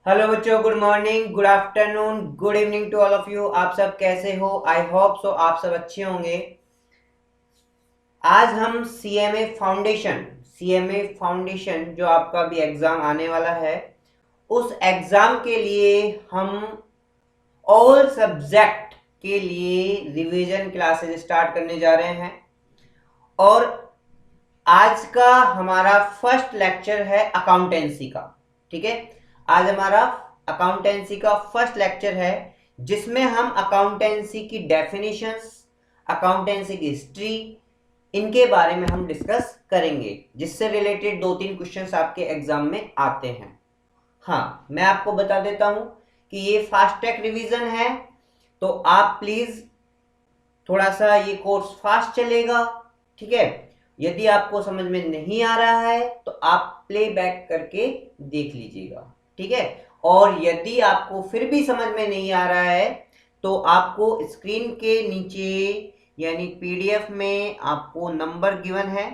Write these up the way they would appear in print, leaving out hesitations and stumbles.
Hello बच्चों, good morning, good afternoon, good evening to all of you. आप सब कैसे हो? आई होप सो आप सब अच्छे होंगे। आज हम सीएमए फाउंडेशन जो आपका भी एग्जाम आने वाला है, उस एग्जाम के लिए हम ऑल सब्जेक्ट के लिए रिवीजन क्लासेस स्टार्ट करने जा रहे हैं। और आज का हमारा फर्स्ट लेक्चर है अकाउंटेंसी का। ठीक है, आज हमारा अकाउंटेंसी का फर्स्ट लेक्चर है, जिसमें हम अकाउंटेंसी की डेफिनेशंस, अकाउंटेंसी की हिस्ट्री, इनके बारे में हम डिस्कस करेंगे, जिससे रिलेटेड 2-3 क्वेश्चंस आपके एग्जाम में आते हैं। हाँ, मैं आपको बता देता हूं कि ये फास्ट ट्रैक रिवीजन है, तो आप प्लीज थोड़ा सा ये कोर्स फास्ट चलेगा। ठीक है, यदि आपको समझ में नहीं आ रहा है तो आप प्ले बैक करके देख लीजिएगा। ठीक है, और यदि आपको फिर भी समझ में नहीं आ रहा है तो आपको स्क्रीन के नीचे यानी पीडीएफ में आपको नंबर गिवन है।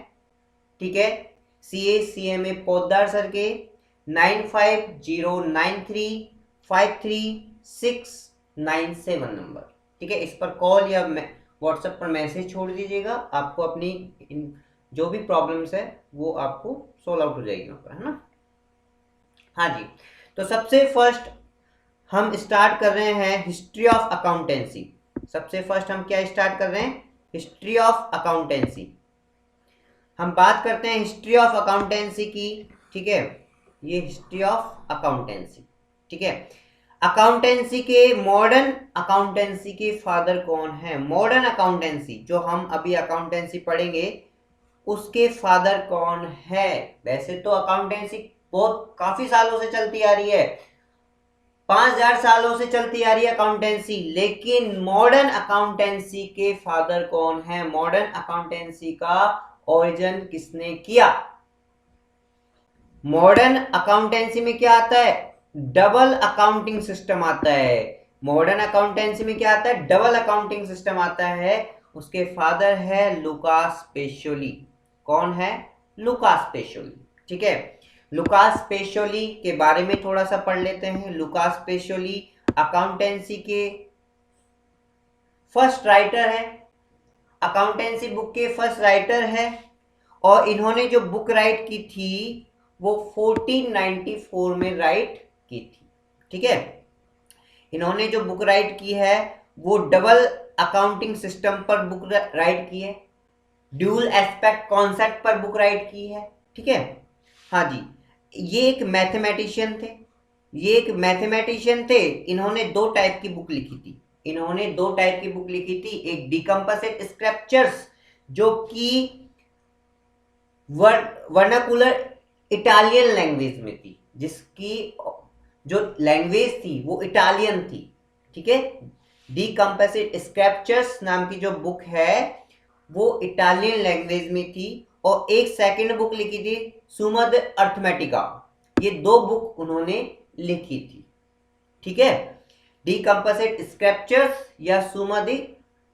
ठीक है, CA पोद्दार सर के 9509353697 नंबर। ठीक है, इस पर कॉल या व्हाट्सएप पर मैसेज छोड़ दीजिएगा। आपको अपनी जो भी प्रॉब्लम्स है वो आपको सोल्व आउट हो जाएगी वहाँ पर, है ना। हाँ जी, तो सबसे फर्स्ट हम स्टार्ट कर रहे हैं हिस्ट्री ऑफ अकाउंटेंसी। सबसे फर्स्ट हम क्या स्टार्ट कर रहे हैं? History of accountancy. हम बात करते हैं हिस्ट्री ऑफ अकाउंटेंसी की। ठीक है, ये हिस्ट्री ऑफ अकाउंटेंसी। ठीक है, अकाउंटेंसी के मॉडर्न अकाउंटेंसी के फादर कौन है? मॉडर्न अकाउंटेंसी जो हम अभी अकाउंटेंसी पढ़ेंगे उसके फादर कौन है? वैसे तो अकाउंटेंसी बहुत काफी सालों से चलती आ रही है, 5000 सालों से चलती आ रही है अकाउंटेंसी, लेकिन मॉडर्न अकाउंटेंसी के फादर कौन है? मॉडर्न अकाउंटेंसी का ओरिजिन किसने किया? मॉडर्न अकाउंटेंसी में क्या आता है? डबल अकाउंटिंग सिस्टम आता है। मॉडर्न अकाउंटेंसी में क्या आता है? डबल अकाउंटिंग सिस्टम आता है। उसके फादर है लुकास पेशोली। कौन है? लुकास पेशोली। ठीक है, लुकास पेशोली के बारे में थोड़ा सा पढ़ लेते हैं। लुकास पेशोली अकाउंटेंसी के फर्स्ट राइटर है, अकाउंटेंसी बुक के फर्स्ट राइटर है, और इन्होंने जो बुक राइट की थी वो 1494 में राइट की थी। ठीक है, इन्होंने जो बुक राइट की है वो डबल अकाउंटिंग सिस्टम पर बुक राइट की है, ड्यूल एस्पेक्ट कॉन्सेप्ट पर बुक राइट की है। ठीक है, हाँ जी, ये एक मैथमेटिशियन थे। इन्होंने दो टाइप की बुक लिखी थी। एक डिकम्पोजिट स्क्रिप्चर्स जो कि वर्नाकुलर इटालियन लैंग्वेज में थी, जिसकी जो लैंग्वेज थी वो इटालियन थी। ठीक है, डिकम्पोजिट स्क्रिप्चर्स नाम की जो बुक है वो इटालियन लैंग्वेज में थी, और एक सेकंड बुक लिखी थी सुमद अर्थमेटिका। ये दो बुक उन्होंने लिखी थी। ठीक है, डिकम्पोजिट स्क्रिप्चर्स या सुमद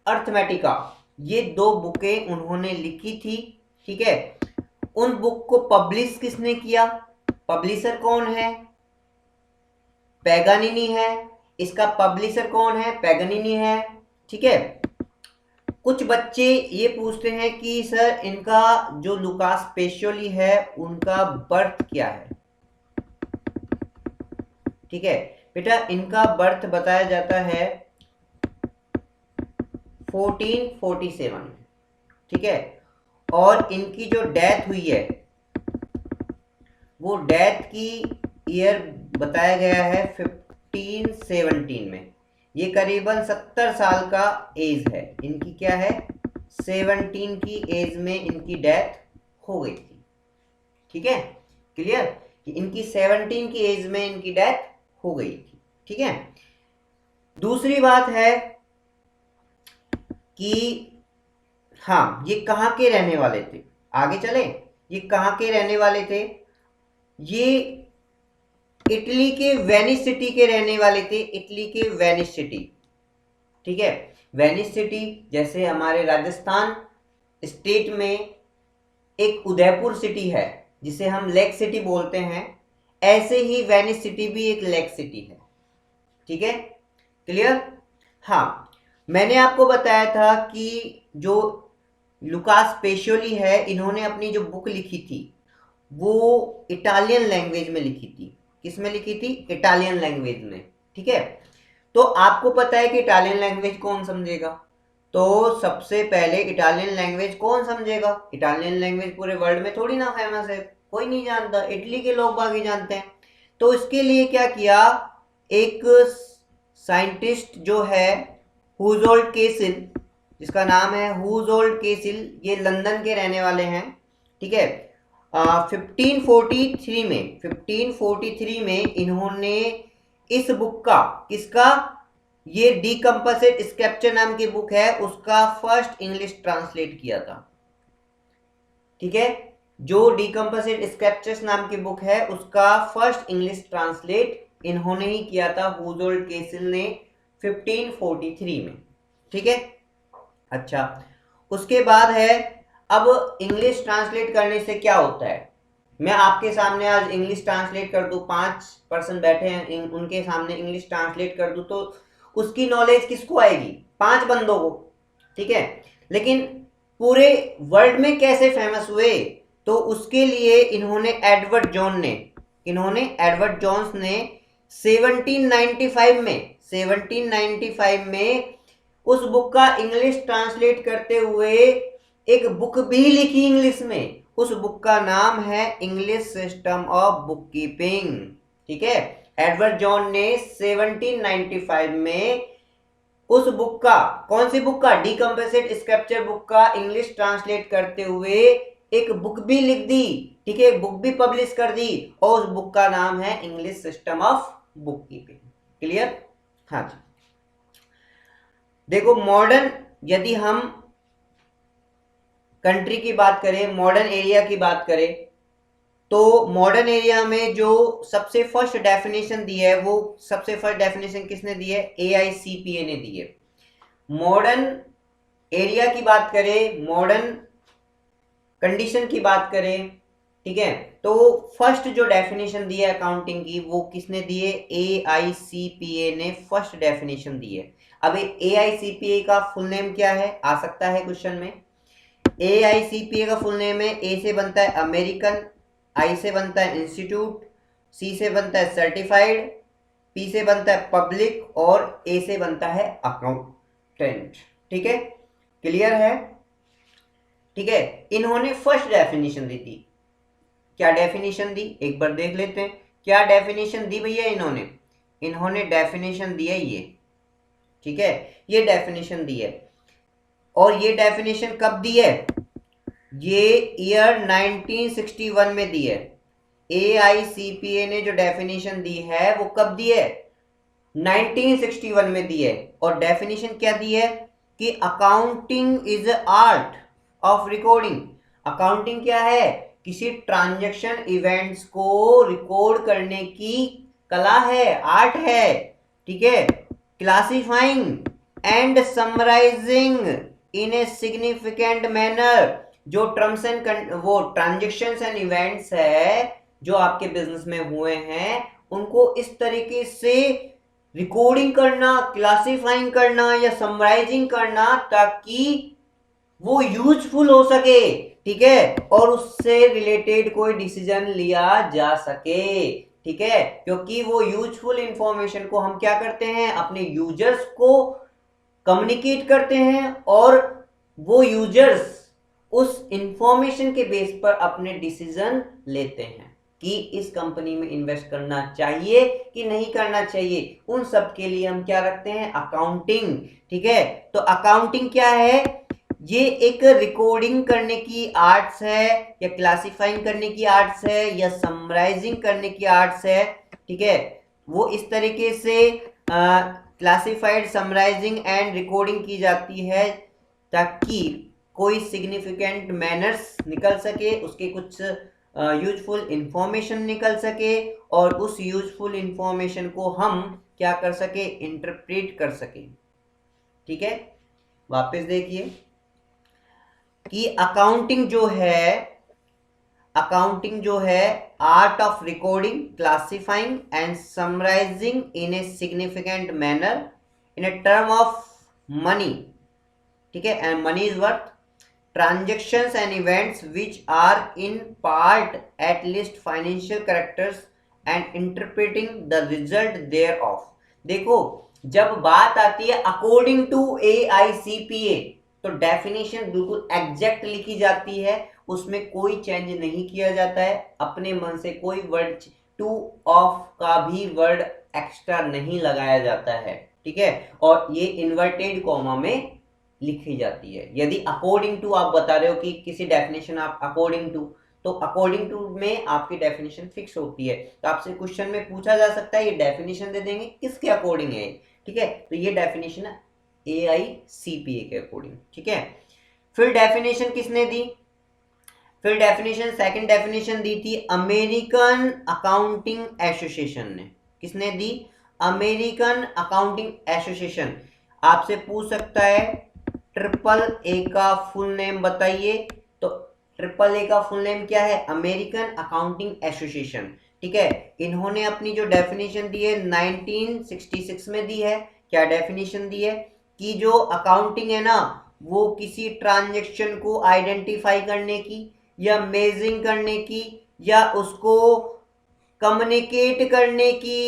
अर्थमेटिका, ये दो बुकें उन्होंने लिखी थी। ठीक है, उन बुक को पब्लिश किसने किया? पब्लिशर कौन है? पैगानिनी है। इसका पब्लिशर कौन है? पैगानिनी है। ठीक है, कुछ बच्चे ये पूछते हैं कि सर इनका जो लुकास पेशोली है उनका बर्थ क्या है? ठीक है बेटा, इनका बर्थ बताया जाता है 1447 में। ठीक है, और इनकी जो डेथ हुई है वो डेथ की ईयर बताया गया है 1517 में। ये करीबन 70 साल का एज है इनकी। क्या है? 17 की एज में इनकी डेथ हो गई थी। ठीक है, क्लियर कि इनकी 17 की एज में इनकी डेथ हो गई थी। ठीक है, दूसरी बात है कि हाँ, ये कहाँ के रहने वाले थे? आगे चले, ये कहाँ के रहने वाले थे? ये इटली के वेनिस सिटी के रहने वाले थे। इटली के वेनिस सिटी। ठीक है, वेनिस सिटी जैसे हमारे राजस्थान स्टेट में एक उदयपुर सिटी है जिसे हम लेक सिटी बोलते हैं, ऐसे ही वेनिस सिटी भी एक लेक सिटी है। ठीक है, क्लियर। हाँ, मैंने आपको बताया था कि जो लुकास पेशोली है, इन्होंने अपनी जो बुक लिखी थी वो इटालियन लैंग्वेज में लिखी थी। किस में लिखी थी? इटालियन लैंग्वेज में। ठीक है, तो आपको पता है कि इटालियन लैंग्वेज कौन समझेगा? तो सबसे पहले इटालियन लैंग्वेज कौन समझेगा? इटालियन लैंग्वेज पूरे वर्ल्ड में थोड़ी ना फेमस है, कोई नहीं जानता, इटली के लोग बाकी जानते हैं। तो इसके लिए क्या किया, एक साइंटिस्ट जो है हुजोल्ड केसिल, जिसका नाम है हुजोल्ड केसिल, ये लंदन के रहने वाले हैं। ठीक है, 1543 में इन्होंने इस बुक का, किसका, ये डीकम्पोजिट स्क्रैप्चर नाम की बुक है, उसका फर्स्ट इंग्लिश ट्रांसलेट किया था। ठीक है, जो डीकम्पोजिट स्क्रैप्चर्स नाम की बुक है उसका फर्स्ट इंग्लिश ट्रांसलेट इन्होंने ही किया था, हुजोल्ड केसिल ने, 1543 में। ठीक है, अच्छा, उसके बाद है, अब इंग्लिश ट्रांसलेट करने से क्या होता है? मैं आपके सामने आज इंग्लिश ट्रांसलेट कर दूं, 5 पर्सन बैठे हैं, उनके सामने इंग्लिश ट्रांसलेट कर दूं, तो उसकी नॉलेज किसको आएगी? 5 बंदों को। ठीक है, लेकिन पूरे वर्ल्ड में कैसे फेमस हुए? तो उसके लिए इन्होंने एडवर्ड जोन्स ने 1795 में उस बुक का इंग्लिश ट्रांसलेट करते हुए एक बुक भी लिखी इंग्लिश में। उस बुक का नाम है English system of book keeping. ठीक है, एडवर्ड जॉन ने 1795 में उस बुक का, कौन सी बुक का? डीकम्पोजिट स्क्रैप्चर बुक का इंग्लिश ट्रांसलेट करते हुए एक बुक भी लिख दी। ठीक है, बुक भी पब्लिश कर दी, और उस बुक का नाम है English system of book keeping. Clear? हाँ जी, देखो, मॉडर्न, यदि हम कंट्री की बात करें, मॉडर्न एरिया की बात करें, तो मॉडर्न एरिया में जो सबसे फर्स्ट डेफिनेशन दी है, वो सबसे फर्स्ट डेफिनेशन किसने दी है? AICPA ने दी है। मॉडर्न एरिया की बात करें, मॉडर्न कंडीशन की बात करें, ठीक है, तो फर्स्ट जो डेफिनेशन दी है अकाउंटिंग की, वो किसने दी है? AICPA ने फर्स्ट डेफिनेशन दी है। अब AICPA का फुल नेम क्या है? आ सकता है क्वेश्चन में। AICPA का फुल नेम है, A से बनता है अमेरिकन, I से बनता है इंस्टीट्यूट, C से बनता है सर्टिफाइड, P से बनता है पब्लिक, और A से बनता है अकाउंटेंट। ठीक है, क्लियर है? ठीक है, इन्होंने फर्स्ट डेफिनेशन दी थी। क्या डेफिनेशन दी, एक बार देख लेते हैं। क्या डेफिनेशन दी भैया इन्होंने डेफिनेशन दी है ये। ठीक है, ये डेफिनेशन दी है, और ये डेफिनेशन कब दी है? ये ईयर 1961 में दी है। AICPA ने जो डेफिनेशन दी है वो कब दी है? 1961 में दी है। और डेफिनेशन क्या दी है? कि accounting is art of recording. Accounting क्या है? किसी ट्रांजैक्शन इवेंट्स को रिकॉर्ड करने की कला है, आर्ट है। ठीक है, classifying and summarizing in a significant manner. जो टर्म्स एंड वो ट्रांजैक्शंस एंड इवेंट्स है जो आपके बिजनेस में हुए हैं, उनको इस तरीके से रिकॉर्डिंग करना, क्लासिफाइंग करना या समराइजिंग करना, ताकि वो यूजफुल हो सके। ठीक है, और उससे रिलेटेड कोई डिसीजन लिया जा सके। ठीक है, क्योंकि वो यूजफुल इंफॉर्मेशन को हम क्या करते हैं? अपने यूजर्स को कम्युनिकेट करते हैं, और वो यूजर्स उस इंफॉर्मेशन के बेस पर अपने डिसीजन लेते हैं कि इस कंपनी में इन्वेस्ट करना चाहिए कि नहीं करना चाहिए। उन सब के लिए हम क्या रखते हैं? अकाउंटिंग। ठीक है, तो अकाउंटिंग क्या है? ये एक रिकॉर्डिंग करने की आर्ट्स है, या क्लासिफाइंग करने की आर्ट्स है, या समराइजिंग करने की आर्ट्स है। ठीक है, वो इस तरीके से क्लासिफाइड, समराइजिंग एंड रिकॉर्डिंग की जाती है ताकि कोई सिग्निफिकेंट मैनर्स निकल सके, उसके कुछ यूजफुल इंफॉर्मेशन निकल सके, और उस यूजफुल इंफॉर्मेशन को हम क्या कर सके? इंटरप्रेट कर सके। ठीक है, वापस देखिए कि अकाउंटिंग जो है, अकाउंटिंग जो है art of recording, classifying and summarizing in a significant manner in a term of money, ठीक है, and money is worth transactions and events which are in part at least financial characters and interpreting the result thereof। देखो, जब बात आती है according to AICPA तो definition बिल्कुल exact लिखी जाती है, उसमें कोई चेंज नहीं किया जाता है, अपने मन से कोई वर्ड टू ऑफ का भी वर्ड एक्स्ट्रा नहीं लगाया जाता है, ठीक है, और ये इन्वर्टेड कॉमा में लिखी जाती है। यदि अकॉर्डिंग टू आप बता रहे हो कि किसी डेफिनेशन आप अकॉर्डिंग टू, तो अकॉर्डिंग टू में आपकी डेफिनेशन फिक्स होती है। तो आपसे क्वेश्चन में पूछा जा सकता है, ये डेफिनेशन दे देंगे किसके अकॉर्डिंग है, ठीक है, तो ये डेफिनेशन है AICPA के अकॉर्डिंग, ठीक है। फिर डेफिनेशन किसने दी, फिर डेफिनेशन सेकंड डेफिनेशन दी थी अमेरिकन अकाउंटिंग एसोसिएशन ने। किसने दी, अमेरिकन अकाउंटिंग एसोसिएशन। आपसे पूछ सकता है ट्रिपल ए का फुल नेम बताइए, तो ट्रिपल ए का फुल नेम क्या है, अमेरिकन अकाउंटिंग एसोसिएशन, ठीक है। इन्होंने अपनी जो डेफिनेशन दी है 1966 में दी है। क्या डेफिनेशन दी है कि जो अकाउंटिंग है ना वो किसी ट्रांजैक्शन को आइडेंटिफाई करने की या मेजरिंग करने की या उसको कम्युनिकेट करने की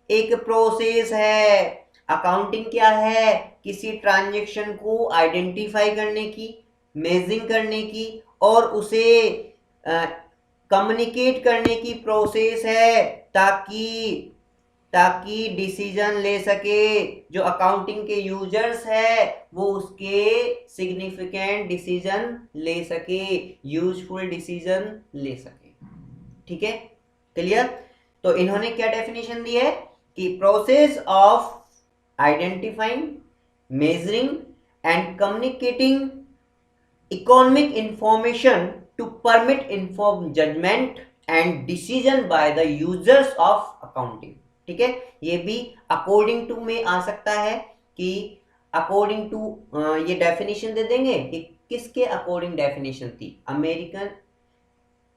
एक प्रोसेस है। अकाउंटिंग क्या है, किसी ट्रांजैक्शन को आइडेंटिफाई करने की, मेजरिंग करने की और उसे कम्युनिकेट करने की प्रोसेस है, ताकि डिसीजन ले सके जो अकाउंटिंग के यूजर्स है वो उसके सिग्निफिकेंट डिसीजन ले सके, यूजफुल डिसीजन ले सके, ठीक है, क्लियर। तो इन्होंने क्या डेफिनेशन दी है कि process of identifying, measuring and communicating economic information to permit inform judgement and decision by the users of accounting, ठीक है। ये भी अकॉर्डिंग टू में आ सकता है कि अकॉर्डिंग टू ये डेफिनेशन दे देंगे कि किसके अकॉर्डिंग डेफिनेशन थी, American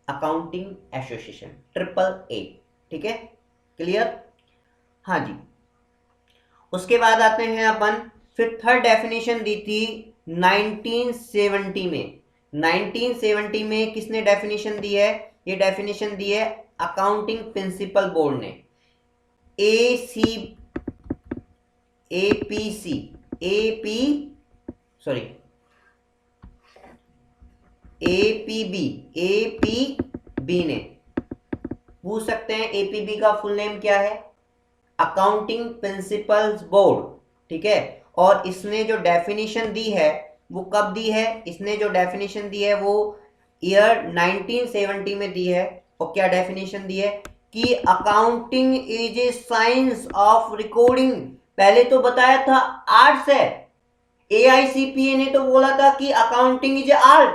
accounting association triple A, ठीक है, क्लियर। हाँ जी, उसके बाद आते हैं अपन, फिर थर्ड डेफिनेशन दी थी 1970 में। 1970 में किसने डेफिनेशन दी है, ये डेफिनेशन दी है अकाउंटिंग प्रिंसिपल बोर्ड ने, APB ने। पूछ सकते हैं APB का फुल नेम क्या है, अकाउंटिंग प्रिंसिपल्स बोर्ड, ठीक है। और इसने जो डेफिनेशन दी है वो कब दी है, इसने जो डेफिनेशन दी है वो ईयर 1970 में दी है। और क्या डेफिनेशन दी है कि accounting is a science of recording. पहले तो बताया था आर्ट्स है, AICPA ने तो बोला था कि अकाउंटिंग इज आर्ट,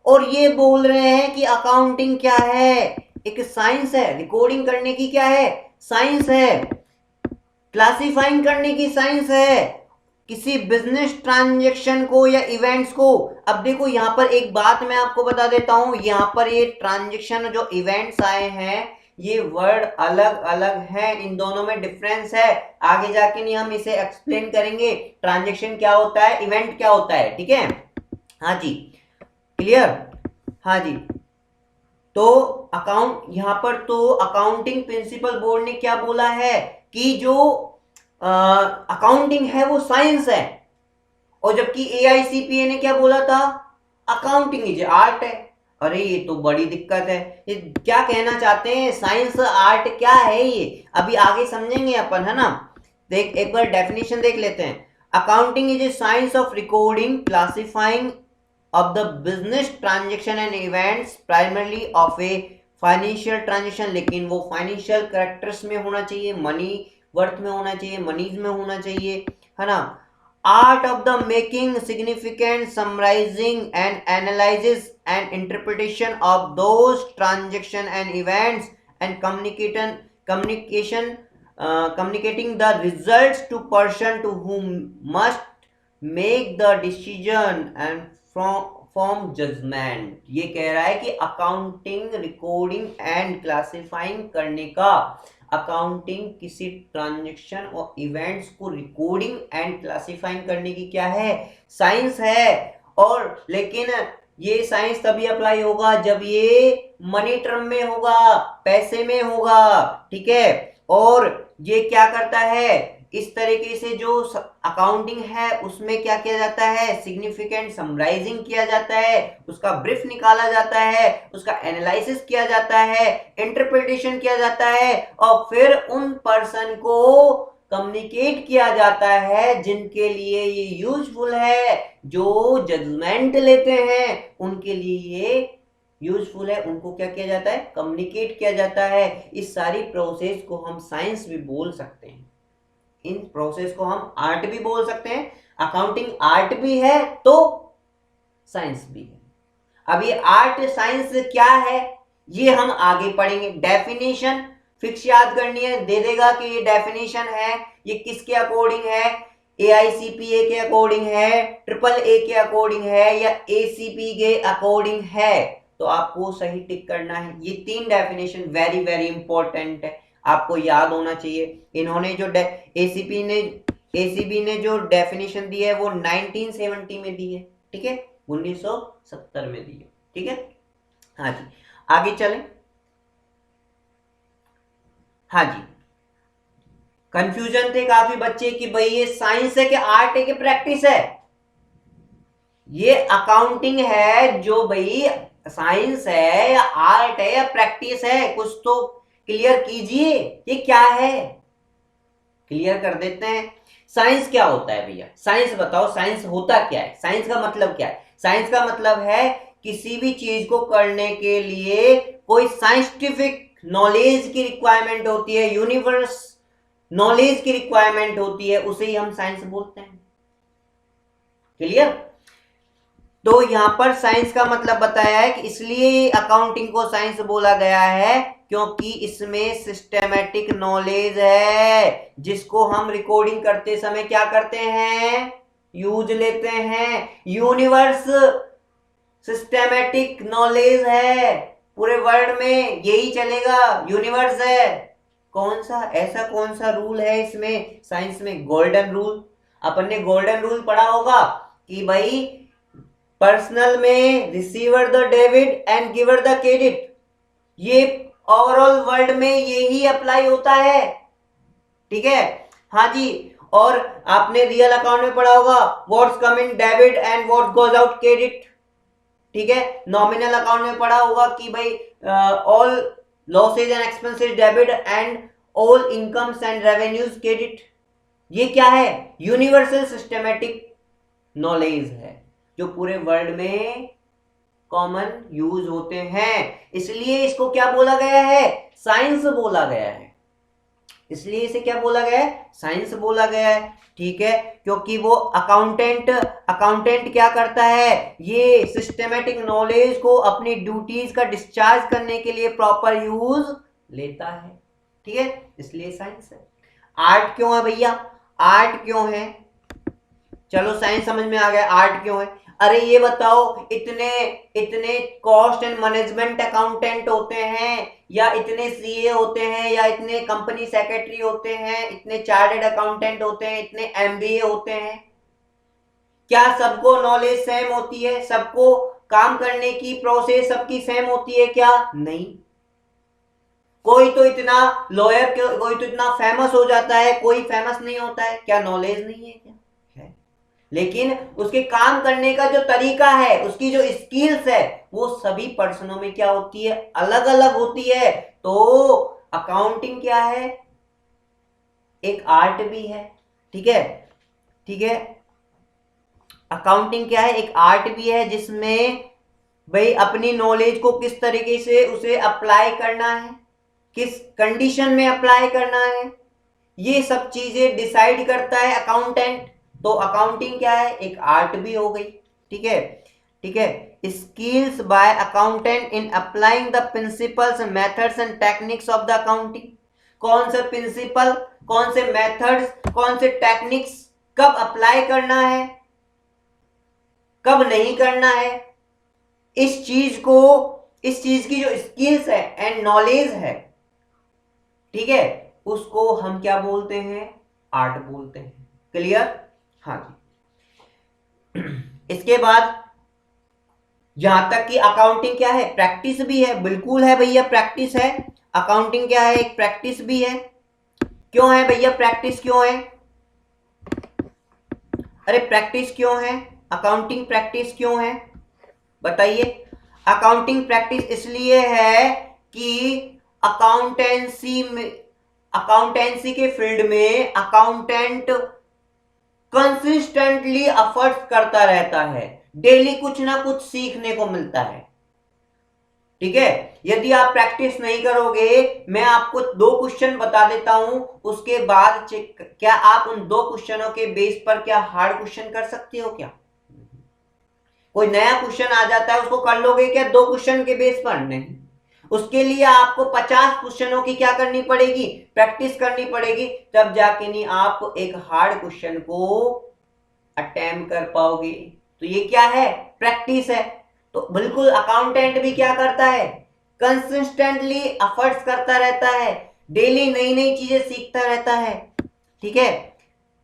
और ये बोल रहे हैं कि अकाउंटिंग क्या है, एक साइंस है, रिकॉर्डिंग करने की क्या है, साइंस है, क्लासिफाइंग करने की साइंस है, किसी बिजनेस ट्रांजैक्शन को या इवेंट्स को। अब देखो यहां पर एक बात मैं आपको बता देता हूं, यहां पर ये ट्रांजैक्शन जो इवेंट्स आए हैं ये वर्ड अलग अलग है, इन दोनों में डिफरेंस है। आगे जाके नहीं हम इसे एक्सप्लेन करेंगे, ट्रांजैक्शन क्या होता है, इवेंट क्या होता है, ठीक है। हाँ जी, क्लियर। हाँ जी, तो यहां पर तो अकाउंटिंग प्रिंसिपल बोर्ड ने क्या बोला है कि जो अकाउंटिंग है वो साइंस है, और जबकि AICPA ने क्या बोला था, अकाउंटिंग इज आर्ट है। अरे ये तो बड़ी दिक्कत है, ये क्या कहना चाहते हैं, साइंस आर्ट क्या है, ये अभी आगे समझेंगे अपन, है ना। देख एक बार डेफिनेशन देख लेते हैं। Accounting is a science of recording, classifying of the business transaction and events primarily of a financial transaction, लेकिन वो फाइनेंशियल कैरेक्टर्स में होना चाहिए, मनी वर्थ में होना चाहिए, मनीज में होना चाहिए, है ना। Art of the making significant summarizing and analysis and interpretation of those transaction and events and communicating the results to person to whom must make the decision and form judgement. ये कह रहा है कि अकाउंटिंग रिकॉर्डिंग एंड क्लासिफाइंग करने का, accounting किसी transaction और events को रिकॉर्डिंग एंड क्लासिफाइंग करने की क्या है, साइंस है। और लेकिन ये साइंस तभी अप्लाई होगा जब ये मनी टर्म में होगा, पैसे में होगा, ठीक है। और ये क्या करता है, इस तरीके से जो अकाउंटिंग है उसमें क्या किया जाता है, सिग्निफिकेंट समराइजिंग किया जाता है, उसका ब्रीफ निकाला जाता है, उसका एनालिसिस किया जाता है, इंटरप्रिटेशन किया जाता है, और फिर उन पर्सन को कम्युनिकेट किया जाता है जिनके लिए ये यूजफुल है, जो जजमेंट लेते हैं उनके लिए ये यूजफुल है, उनको क्या किया जाता है, कम्युनिकेट किया जाता है। इस सारी प्रोसेस को हम साइंस भी बोल सकते हैं, इन प्रोसेस को हम आर्ट भी बोल सकते हैं। अकाउंटिंग आर्ट भी है तो साइंस भी है। अब ये आर्ट साइंस क्या है ये हम आगे पढ़ेंगे। डेफिनेशन फिक्स याद करनी है, दे देगा कि ये डेफिनेशन है, ये किसके अकॉर्डिंग है, AICPA के अकॉर्डिंग है, AAA के अकॉर्डिंग है, या ACP के अकॉर्डिंग है, तो आपको सही टिक करना है। ये 3 डेफिनेशन वेरी वेरी इंपॉर्टेंट है, आपको याद होना चाहिए। इन्होंने जो ACB ने जो डेफिनेशन दी है वो 1970 में दी है, ठीक है, 1970 में दी है, ठीक है। हाँ जी, आगे चलें। हाँ जी, कंफ्यूजन थे काफी बच्चे कि भाई ये साइंस है कि आर्ट है कि प्रैक्टिस है। ये अकाउंटिंग है जो भाई साइंस है या आर्ट है या प्रैक्टिस है, कुछ तो क्लियर कीजिए, ये क्या है, क्लियर कर देते हैं। साइंस क्या होता है भैया, साइंस बताओ, साइंस होता क्या है, साइंस का मतलब क्या है। साइंस का मतलब है किसी भी चीज को करने के लिए कोई साइंटिफिक नॉलेज की रिक्वायरमेंट होती है, यूनिवर्स नॉलेज की रिक्वायरमेंट होती है, उसे ही हम साइंस बोलते हैं। क्लियर। तो यहां पर साइंस का मतलब बताया है कि इसलिए अकाउंटिंग को साइंस बोला गया है क्योंकि इसमें सिस्टेमेटिक नॉलेज है, जिसको हम रिकॉर्डिंग करते समय क्या करते हैं, यूज लेते हैं। यूनिवर्स सिस्टेमेटिक नॉलेज है, पूरे वर्ल्ड में यही चलेगा, यूनिवर्स है। कौन सा ऐसा कौन सा रूल है इसमें, साइंस में गोल्डन रूल। अपन ने गोल्डन रूल पढ़ा होगा कि भाई पर्सनल में receiver the debit and giver the credit, ये ओवरऑल वर्ल्ड में यही अप्लाई होता है, ठीक है। हाँ जी, और आपने रियल अकाउंट में पढ़ा होगा what's come in debit and what goes out credit, ठीक है। नॉमिनल अकाउंट में पढ़ा होगा कि भाई all losses and expenses debit and all incomes and revenues credit. ये क्या है, यूनिवर्सल सिस्टमैटिक नॉलेज है जो पूरे वर्ल्ड में कॉमन यूज होते हैं, इसलिए इसको क्या बोला गया है, साइंस बोला गया है। इसलिए इसे क्या बोला गया है, साइंस बोला गया है, ठीक है। क्योंकि वो अकाउंटेंट क्या करता है, ये सिस्टेमेटिक नॉलेज को अपनी ड्यूटीज का डिस्चार्ज करने के लिए प्रॉपर यूज लेता है, ठीक है, इसलिए साइंस है। आर्ट क्यों है भैया, आर्ट क्यों है, चलो साइंस समझ में आ गया, आर्ट क्यों है। अरे ये बताओ, इतने इतने कॉस्ट एंड मैनेजमेंट अकाउंटेंट होते हैं, या इतने सीए होते हैं, या इतने कंपनी सेक्रेटरी होते हैं, इतने चार्टर्ड अकाउंटेंट होते हैं, इतने एमबीए होते हैं, क्या सबको नॉलेज सेम होती है, सबको काम करने की प्रोसेस सबकी सेम होती है क्या, नहीं। कोई तो इतना लॉयर, कोई तो इतना फेमस हो जाता है, कोई फेमस नहीं होता है, क्या नॉलेज नहीं है क्या, है। लेकिन उसके काम करने का जो तरीका है, उसकी जो स्किल्स है, वो सभी पर्सनों में क्या होती है, अलग अलग होती है। तो अकाउंटिंग क्या है, एक आर्ट भी है, ठीक है, ठीक है। अकाउंटिंग क्या है, एक आर्ट भी है, जिसमें भाई अपनी नॉलेज को किस तरीके से उसे अप्लाई करना है, किस कंडीशन में अप्लाई करना है, ये सब चीजें डिसाइड करता है अकाउंटेंट। तो अकाउंटिंग क्या है, एक आर्ट भी हो गई, ठीक है, ठीक है। Skills by accountant in applying the principles methods and techniques of the accounting. कौन से प्रिंसिपल, कौन से मेथड्स, कौन से टेक्निक्स कब अप्लाई करना है, कब नहीं करना है, इस चीज की जो स्किल्स है एंड नॉलेज है, ठीक है, उसको हम क्या बोलते हैं, आर्ट बोलते हैं। क्लियर? हाँ जी। इसके बाद जहां तक कि अकाउंटिंग क्या है, प्रैक्टिस भी है, बिल्कुल है भैया, प्रैक्टिस है। अकाउंटिंग क्या है, एक प्रैक्टिस भी है। क्यों है भैया प्रैक्टिस, क्यों है? अरे प्रैक्टिस क्यों है, अकाउंटिंग प्रैक्टिस क्यों है, बताइए। अकाउंटिंग प्रैक्टिस इसलिए है कि अकाउंटेंसी के फील्ड में अकाउंटेंट कंसिस्टेंटली एफर्ट्स करता रहता है, डेली कुछ ना कुछ सीखने को मिलता है, ठीक है। यदि आप प्रैक्टिस नहीं करोगे, मैं आपको 2 क्वेश्चन बता देता हूं, उसके बाद क्या आप उन 2 क्वेश्चनों के बेस पर क्या हार्ड क्वेश्चन कर सकते हो क्या? कोई नया क्वेश्चन आ जाता है उसको कर लोगे क्या 2 क्वेश्चन के बेस पर? नहीं, उसके लिए आपको 50 क्वेश्चनों की क्या करनी पड़ेगी, प्रैक्टिस करनी पड़ेगी, तब जाके नहीं आप एक हार्ड क्वेश्चन को अटेम्प्ट कर पाओगे। तो ये क्या है, प्रैक्टिस है। तो बिल्कुल अकाउंटेंट भी क्या करता है, कंसिस्टेंटली एफर्ट्स करता रहता है, डेली नई नई चीजें सीखता रहता है, ठीक है।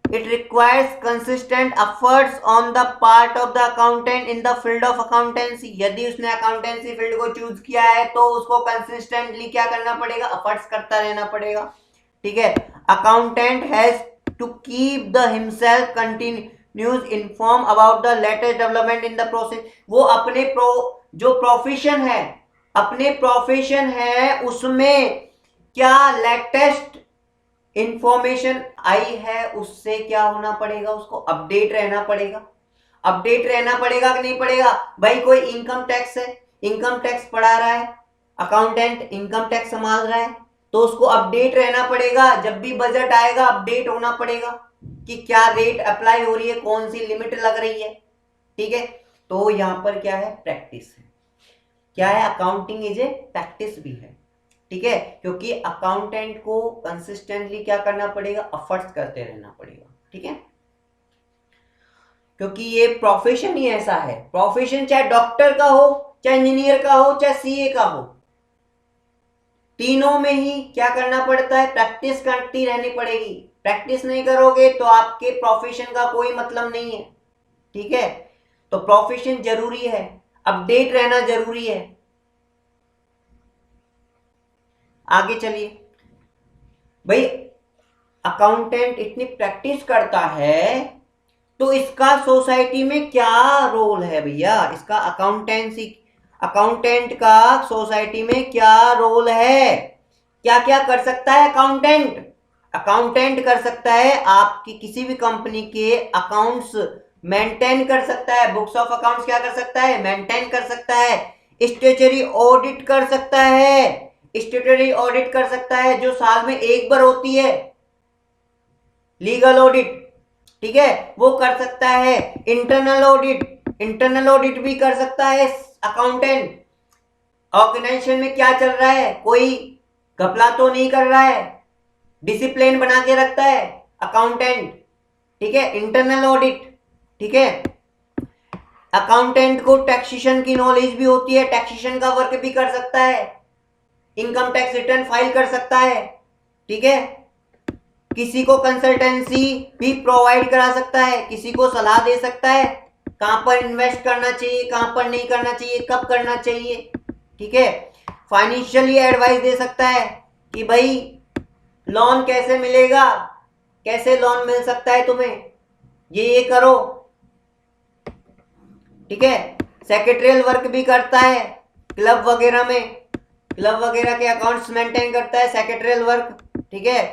It requires consistent efforts on the part of the accountant in the field of accountancy. यदि उसने अकाउंटेंसी फील्ड को चूज किया है तो उसको कंसिस्टेंटली क्या करना पड़ेगा, एफर्ट्स करता रहना पड़ेगा, ठीक है। Accountant has to keep the himself continues inform about the latest development in the process. वो अपने जो प्रोफेशन है उसमें क्या लेटेस्ट इंफॉर्मेशन आई है, उससे क्या होना पड़ेगा, उसको अपडेट रहना पड़ेगा। अपडेट रहना पड़ेगा कि नहीं पड़ेगा भाई? कोई इनकम टैक्स है, इनकम टैक्स पढ़ा रहा है, अकाउंटेंट इनकम टैक्स संभाल रहा है, तो उसको अपडेट रहना पड़ेगा। जब भी बजट आएगा अपडेट होना पड़ेगा कि क्या रेट अप्लाई हो रही है, कौन सी लिमिट लग रही है, ठीक है। तो यहां पर क्या है, प्रैक्टिस है। क्या है, अकाउंटिंग इज ए प्रैक्टिस भी है, ठीक है, क्योंकि अकाउंटेंट को कंसिस्टेंटली क्या करना पड़ेगा, एफर्ट्स करते रहना पड़ेगा, ठीक है। क्योंकि ये प्रोफेशन ही ऐसा है, प्रोफेशन चाहे डॉक्टर का हो, चाहे इंजीनियर का हो, चाहे सीए का हो, तीनों में ही क्या करना पड़ता है, प्रैक्टिस करती रहनी पड़ेगी। प्रैक्टिस नहीं करोगे तो आपके प्रोफेशन का कोई मतलब नहीं है, ठीक है। तो प्रोफेशन जरूरी है, अपडेट रहना जरूरी है। आगे चलिए भाई, अकाउंटेंट इतनी प्रैक्टिस करता है तो इसका सोसाइटी में क्या रोल है भैया, इसका अकाउंटेंट का सोसाइटी में क्या रोल है, क्या क्या कर सकता है अकाउंटेंट? अकाउंटेंट कर सकता है आपकी किसी भी कंपनी के अकाउंट्स मेंटेन कर सकता है, बुक्स ऑफ अकाउंट्स क्या कर सकता है, मेंटेन कर सकता है, स्टेचुटरी ऑडिट कर सकता है, स्टेटरी ऑडिट कर सकता है जो साल में एक बार होती है, लीगल ऑडिट, ठीक है, वो कर सकता है। इंटरनल ऑडिट भी कर सकता है अकाउंटेंट। ऑर्गेनाइजेशन में क्या चल रहा है, कोई घपला तो नहीं कर रहा है, डिसिप्लिन बना के रखता है अकाउंटेंट, ठीक है, इंटरनल ऑडिट, ठीक है। अकाउंटेंट को टैक्सेशन की नॉलेज भी होती है, टैक्सेशन का वर्क भी कर सकता है, इनकम टैक्स रिटर्न फाइल कर सकता है, ठीक है। किसी को कंसल्टेंसी भी प्रोवाइड करा सकता है, किसी को सलाह दे सकता है कहां पर इन्वेस्ट करना चाहिए, कहां पर नहीं करना चाहिए, कब करना चाहिए, ठीक है। फाइनेंशियली एडवाइस दे सकता है कि भाई लोन कैसे मिलेगा, कैसे लोन मिल सकता है तुम्हें, ये करो, ठीक है। सेक्रेटरियल वर्क भी करता है, क्लब वगैरह के अकाउंट्स मेंटेन करता है, सेक्रेटरियल वर्क, ठीक है।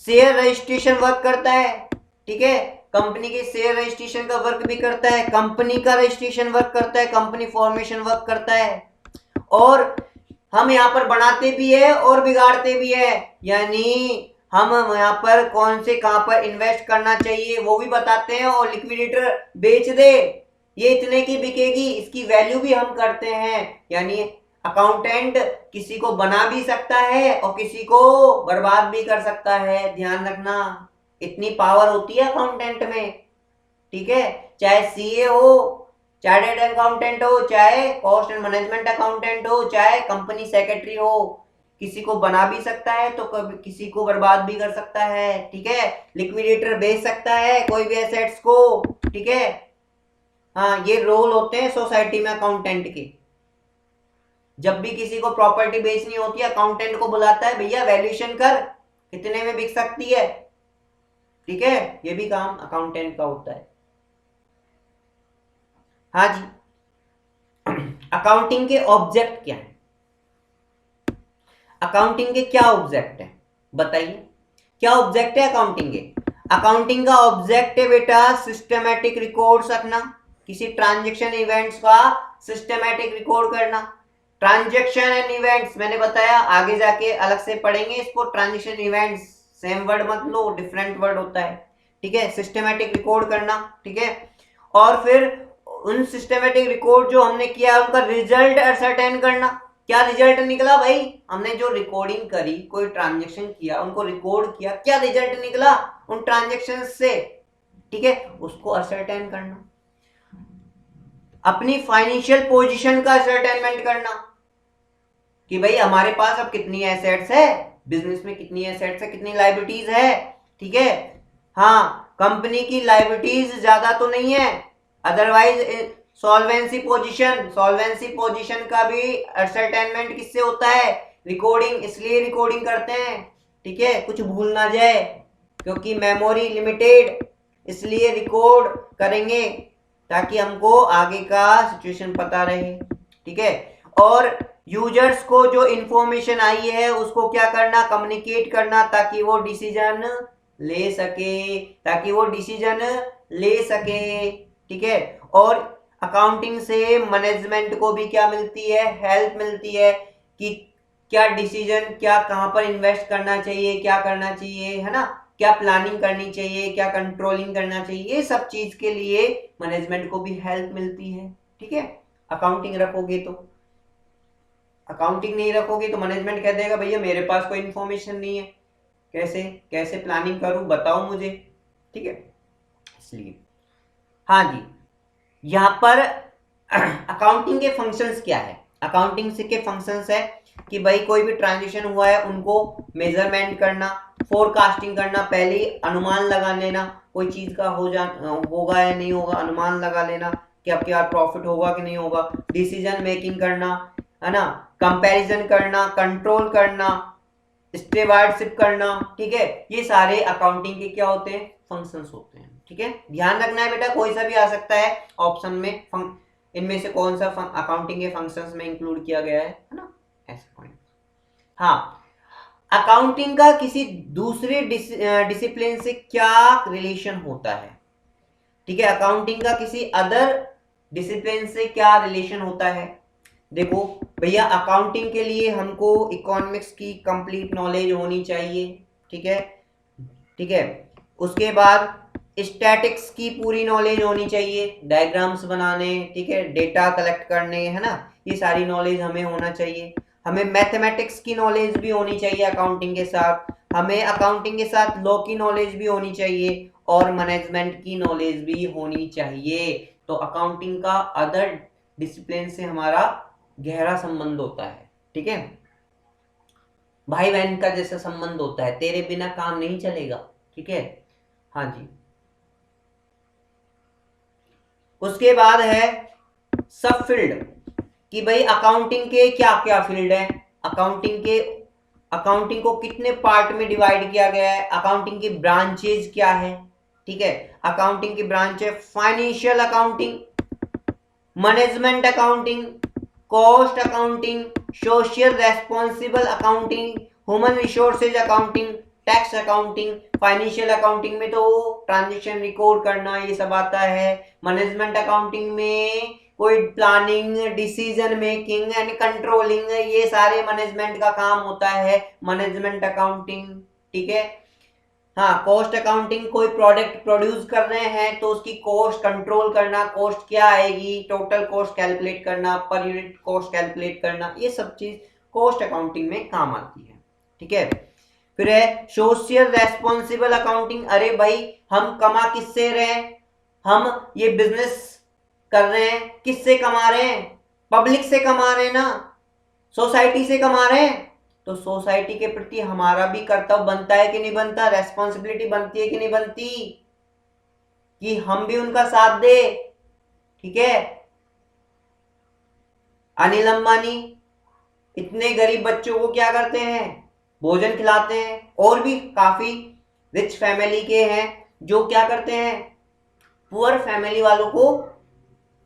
शेयर रजिस्ट्रेशन वर्क करता है, ठीक है, कंपनी के शेयर रजिस्ट्रेशन का वर्क भी करता है, कंपनी का रजिस्ट्रेशन वर्क करता है, कंपनी फॉर्मेशन वर्क करता है, और हम यहाँ पर बनाते भी है और बिगाड़ते भी है, यानी हम यहाँ पर कौन से कहां पर इन्वेस्ट करना चाहिए वो भी बताते हैं, और लिक्विडेटर बेच दे ये इतने की बिकेगी इसकी वैल्यू भी हम करते हैं। यानी अकाउंटेंट किसी को बना भी सकता है और किसी को बर्बाद भी कर सकता है, ध्यान रखना, इतनी पावर होती है अकाउंटेंट में, ठीक है। चाहे सीए हो, चार्टर्ड अकाउंटेंट हो, चाहे कॉस्ट एंड मैनेजमेंट अकाउंटेंट हो, चाहे कंपनी सेक्रेटरी हो, किसी को बना भी सकता है तो कभी किसी को बर्बाद भी कर सकता है, ठीक है। लिक्विडेटर बेच सकता है कोई भी एसेट्स को, ठीक है। हाँ, ये रोल होते हैं सोसाइटी में अकाउंटेंट के। जब भी किसी को प्रॉपर्टी बेचनी होती है, अकाउंटेंट को बुलाता है, भैया वैल्यूएशन कर, कितने में बिक सकती है, ठीक है। ये भी काम अकाउंटेंट का होता है। हाँ जी, अकाउंटिंग के ऑब्जेक्ट क्या है? अकाउंटिंग के क्या ऑब्जेक्ट है बताइए, क्या ऑब्जेक्ट है अकाउंटिंग के? अकाउंटिंग का ऑब्जेक्ट है बेटा सिस्टमैटिक रिकॉर्ड्स रखना, किसी ट्रांजैक्शन इवेंट्स का सिस्टमैटिक रिकॉर्ड करना। ट्रांजैक्शन एंड इवेंट्स मैंने बताया, आगे जाके अलग से पढ़ेंगे इसको। ट्रांजैक्शन इवेंट्स सेम वर्ड मत लो, डिफरेंट वर्ड होता है, ठीक है। सिस्टमैटिक रिकॉर्ड करना, ठीक है। और फिर उन सिस्टमैटिक रिकॉर्ड जो हमने किया उनका रिजल्ट असरटेन करना। क्या रिजल्ट निकला भाई, हमने जो रिकॉर्डिंग करी, कोई ट्रांजैक्शन किया, उनको रिकॉर्ड किया, क्या रिजल्ट निकला उन ट्रांजैक्शन से, ठीक है, उसको असरटेन करना। अपनी फाइनेंशियल पोजीशन का असरटेनमेंट करना कि भाई हमारे पास अब कितनी एसेट्स है, बिजनेस में कितनी एसेट्स है, कितनी लायबिलिटीज है, ठीक है। हाँ, कंपनी की लायबिलिटीज ज्यादा तो नहीं है, अदरवाइज सॉल्वेंसी पोजीशन का भी असरटेनमेंट किससे होता है? रिकॉर्डिंग, इसलिए रिकॉर्डिंग करते हैं, ठीक है, कुछ भूल ना जाए, क्योंकि मेमोरी लिमिटेड, इसलिए रिकॉर्ड करेंगे ताकि हमको आगे का सिचुएशन पता रहे, ठीक है। और यूजर्स को जो इंफॉर्मेशन आई है उसको क्या करना, कम्युनिकेट करना, ताकि वो डिसीजन ले सके, ठीक है। और अकाउंटिंग से मैनेजमेंट को भी क्या मिलती है, हेल्प मिलती है कि क्या डिसीजन, क्या कहां पर इन्वेस्ट करना चाहिए, क्या करना चाहिए, है ना, क्या प्लानिंग करनी चाहिए, क्या कंट्रोलिंग करना चाहिए, ये सब चीज के लिए मैनेजमेंट को भी हेल्प मिलती है, ठीक है। अकाउंटिंग रखोगे तो, अकाउंटिंग नहीं रखोगे तो मैनेजमेंट कह देगा भैया मेरे पास कोई इंफॉर्मेशन नहीं है, कैसे कैसे प्लानिंग करूं बताओ मुझे, ठीक है। इसलिए हाँ जी, यहाँ पर अकाउंटिंग के फंक्शंस क्या है? अकाउंटिंग से के फंक्शंस है कि भाई कोई भी ट्रांजेक्शन हुआ है उनको मेजरमेंट करना, फोरकास्टिंग करना, पहले अनुमान लगा लेना कोई चीज का होगा या नहीं होगा, अनुमान लगा लेना कि अब क्या प्रॉफिट होगा कि नहीं होगा, डिसीजन मेकिंग करना, है ना, कंपैरिजन करना, कंट्रोल करना, स्टेवार्डशिप करना, ठीक है। ये सारे अकाउंटिंग के क्या होते हैं, फंक्शंस होते हैं, ठीक है। ध्यान रखना है बेटा, कोई सा भी आ सकता है ऑप्शन में, इनमें से कौन सा अकाउंटिंग के फंक्शंस में इंक्लूड किया गया है ना, ऐसे पॉइंट। हाँ, अकाउंटिंग का किसी दूसरे डिसिप्लिन से क्या रिलेशन होता है, ठीक है। अकाउंटिंग का किसी अदर डिसिप्लिन से क्या रिलेशन होता है? देखो भैया, अकाउंटिंग के लिए हमको इकोनॉमिक्स की कंप्लीट नॉलेज होनी चाहिए, ठीक है, ठीक है। उसके बाद स्टैटिक्स की पूरी नॉलेज होनी चाहिए, डायग्राम्स बनाने, ठीक है, डेटा कलेक्ट करने, है ना, ये सारी नॉलेज हमें होना चाहिए। हमें मैथमेटिक्स की नॉलेज भी होनी चाहिए अकाउंटिंग के साथ, हमें अकाउंटिंग के साथ लॉ की नॉलेज भी होनी चाहिए और मैनेजमेंट की नॉलेज भी होनी चाहिए। तो अकाउंटिंग का अदर डिसिप्लिन से हमारा गहरा संबंध होता है, ठीक है, भाई बहन का जैसा संबंध होता है, तेरे बिना काम नहीं चलेगा, ठीक है। हाँ जी, उसके बाद है सब फील्ड कि भाई अकाउंटिंग के क्या क्या फील्ड है, अकाउंटिंग को कितने पार्ट में डिवाइड किया गया है, अकाउंटिंग की ब्रांचेज क्या है, ठीक है। अकाउंटिंग की ब्रांच है financial accounting, management accounting, cost accounting, social responsible accounting, ह्यूमन resources accounting, tax accounting. Financial accounting में तो ट्रांजेक्शन रिकॉर्ड करना ये सब आता है, मैनेजमेंट अकाउंटिंग में कोई planning, decision making and controlling, ये सारे मैनेजमेंट का काम होता है, मैनेजमेंट अकाउंटिंग, ठीक है। हाँ, कॉस्ट अकाउंटिंग, कोई प्रोडक्ट प्रोड्यूस कर रहे हैं तो उसकी कॉस्ट कंट्रोल करना, कॉस्ट क्या आएगी, टोटल कॉस्ट कैलकुलेट करना, पर यूनिट कॉस्ट कैलकुलेट करना, ये सब चीज कॉस्ट अकाउंटिंग में काम आती है, ठीक है। फिर है सोशल रेस्पॉन्सिबल अकाउंटिंग, अरे भाई हम कमा किससे रहे, हम ये बिजनेस कर रहे हैं, किससे कमा रहे हैं? पब्लिक से कमा रहे हैं ना, सोसाइटी से कमा रहे हैं। तो सोसाइटी के प्रति हमारा भी कर्तव्य बनता है कि नहीं बनता, रेस्पॉन्सिबिलिटी बनती है कि नहीं बनती, कि हम भी उनका साथ दे। ठीक है, अनिल अंबानी इतने गरीब बच्चों को क्या करते हैं, भोजन खिलाते हैं। और भी काफी रिच फैमिली के हैं जो क्या करते हैं, पुअर फैमिली वालों को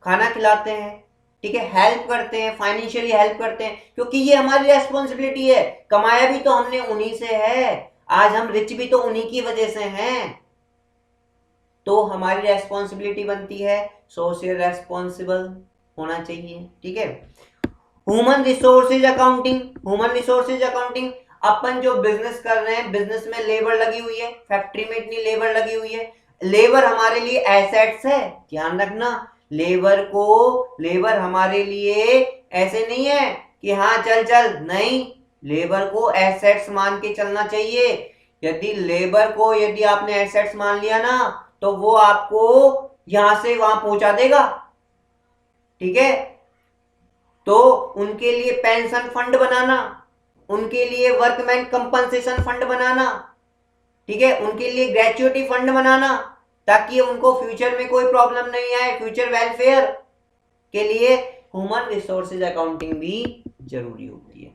खाना खिलाते हैं। ठीक है, हेल्प करते हैं, फाइनेंशियली हेल्प करते हैं, क्योंकि ये हमारी रेस्पॉन्सिबिलिटी है। कमाया भी तो हमने उन्हीं से है, आज हम रिच भी तो उन्हीं की वजह से हैं। तो हमारी रेस्पॉन्सिबिलिटी बनती है, सोशल रेस्पॉन्सिबल होना चाहिए। ठीक है, ह्यूमन रिसोर्सेज अकाउंटिंग। ह्यूमन रिसोर्सेज अकाउंटिंग, अपन जो बिजनेस कर रहे हैं, बिजनेस में लेबर लगी हुई है, फैक्ट्री में इतनी लेबर लगी हुई है। लेबर हमारे लिए एसेट्स है, ध्यान रखना। लेबर हमारे लिए ऐसे नहीं है कि हाँ चल चल, नहीं, लेबर को एसेट्स मान के चलना चाहिए। यदि आपने एसेट्स मान लिया ना, तो वो आपको यहां से वहां पहुंचा देगा। ठीक है, तो उनके लिए पेंशन फंड बनाना, उनके लिए वर्कमैन कंपनसेशन फंड बनाना, ठीक है, उनके लिए ग्रेचुइटी फंड बनाना, ताकि उनको फ्यूचर में कोई प्रॉब्लम नहीं आए, फ्यूचर वेलफेयर के लिए ह्यूमन रिसोर्सेज अकाउंटिंग भी जरूरी होती है।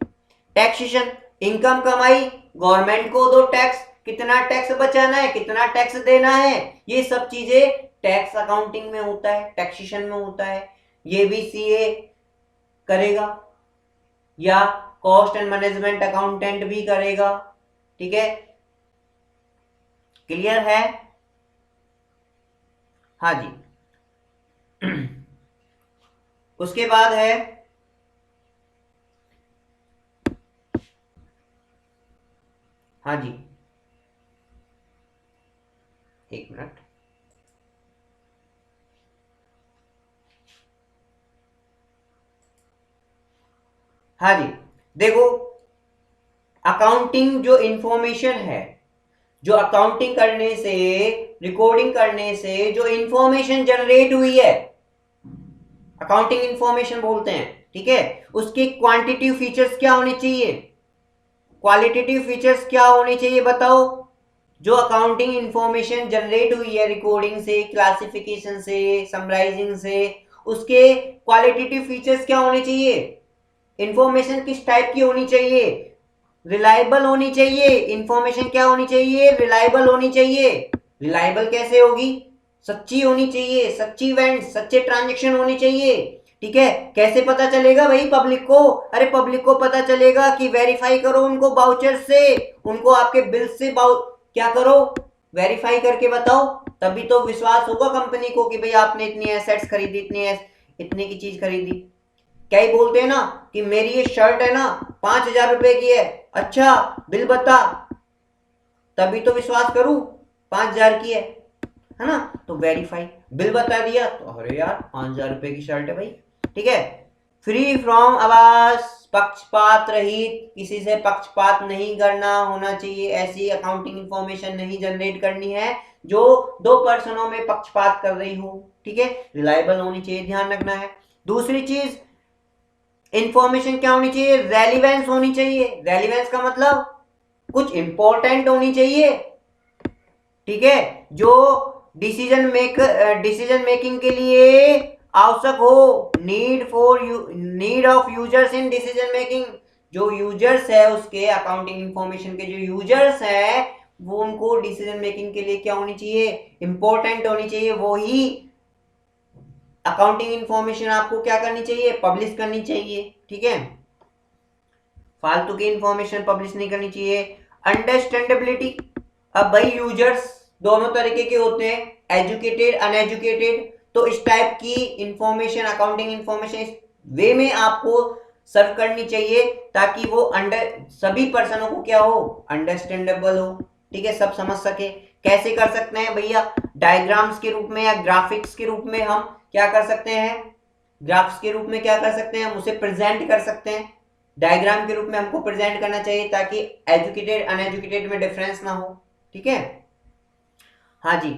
टैक्सेशन, इनकम कमाई, गवर्नमेंट को दो टैक्स, कितना टैक्स बचाना है, कितना टैक्स देना है, ये सब चीजें टैक्स अकाउंटिंग में होता है, टैक्सेशन में होता है। ये भी सीए करेगा या कॉस्ट एंड मैनेजमेंट अकाउंटेंट भी करेगा। ठीक है, क्लियर है? हाँ जी। उसके बाद है हाँ जी, एक मिनट। हाँ जी, देखो, अकाउंटिंग जो इंफॉर्मेशन है, जो अकाउंटिंग करने से, रिकॉर्डिंग करने से जो इंफॉर्मेशन जनरेट हुई है, अकाउंटिंग इंफॉर्मेशन बोलते हैं। ठीक है, उसकी क्वांटिटेटिव फीचर्स क्या होनी चाहिए, क्वालिटेटिव फीचर्स क्या होनी चाहिए, बताओ। जो अकाउंटिंग इंफॉर्मेशन जनरेट हुई है रिकॉर्डिंग से, क्लासिफिकेशन से, समराइजिंग से, उसके क्वालिटेटिव फीचर्स क्या होने चाहिए, इंफॉर्मेशन किस टाइप की होनी चाहिए, रिलायबल होनी चाहिए। इंफॉर्मेशन क्या होनी चाहिए, रिलायबल होनी चाहिए। रिलायबल कैसे होगी, सच्ची होनी चाहिए, सच्ची इवेंट, सच्चे ट्रांजेक्शन होनी चाहिए। ठीक है, कैसे पता चलेगा भाई पब्लिक को, अरे पब्लिक को पता चलेगा कि वेरीफाई करो उनको बाउचर से, उनको आपके बिल से क्या करो, वेरीफाई करके बताओ, तभी तो विश्वास होगा कंपनी को कि भाई आपने इतनी एसेट्स खरीदी, इतने की चीज खरीदी। क्या ही बोलते हैं ना कि मेरी ये शर्ट है ना 5,000 रुपए की है, अच्छा बिल बता, तभी तो विश्वास करूं 5,000 की है ना। तो वेरीफाई, बिल बता दिया तो अरे यार 5,000 रुपए की शर्ट है भाई। ठीक है, फ्री फ्रॉम आवास, पक्षपात रहित, किसी से पक्षपात नहीं करना होना चाहिए। ऐसी अकाउंटिंग इंफॉर्मेशन नहीं जनरेट करनी है जो दो पर्सनों में पक्षपात कर रही हो। ठीक है, रिलायबल होनी चाहिए, ध्यान रखना है। दूसरी चीज, इंफॉर्मेशन क्या होनी चाहिए, रेलिवेंस होनी चाहिए। रेलिवेंस का मतलब कुछ इंपॉर्टेंट होनी चाहिए। ठीक है, जो डिसीजन मेकिंग के लिए आवश्यक हो, need of users in decision making. जो यूजर्स है उसके, अकाउंटिंग इंफॉर्मेशन के जो यूजर्स है, वो उनको डिसीजन मेकिंग के लिए क्या होनी चाहिए, इंपॉर्टेंट होनी चाहिए। वो ही अकाउंटिंग इंफॉर्मेशन आपको क्या करनी चाहिए, पब्लिश करनी चाहिए। ठीक है, फालतू की इंफॉर्मेशन पब्लिश नहीं करनी चाहिए। अंडरस्टैंडेबिलिटी, अब भाई यूजर्स दोनों तरीके के होते हैं, एजुकेटेड, अनएजुकेटेड। तो इस टाइप की इंफॉर्मेशन, अकाउंटिंग इंफॉर्मेशन इस वे में आपको सर्व करनी चाहिए ताकि वो सभी पर्सनों को क्या हो, अंडरस्टैंडेबल हो। ठीक है, सब समझ सके। कैसे कर सकते हैं भैया, डायग्राम्स के रूप में या ग्राफिक्स के रूप में हम क्या कर सकते हैं, ग्राफ्स के रूप में क्या कर सकते हैं, हम उसे प्रेजेंट कर सकते हैं। डायग्राम के रूप में हमको प्रेजेंट करना चाहिए ताकि एजुकेटेड अनएजुकेटेड में डिफरेंस ना हो। ठीक है, हाँ जी।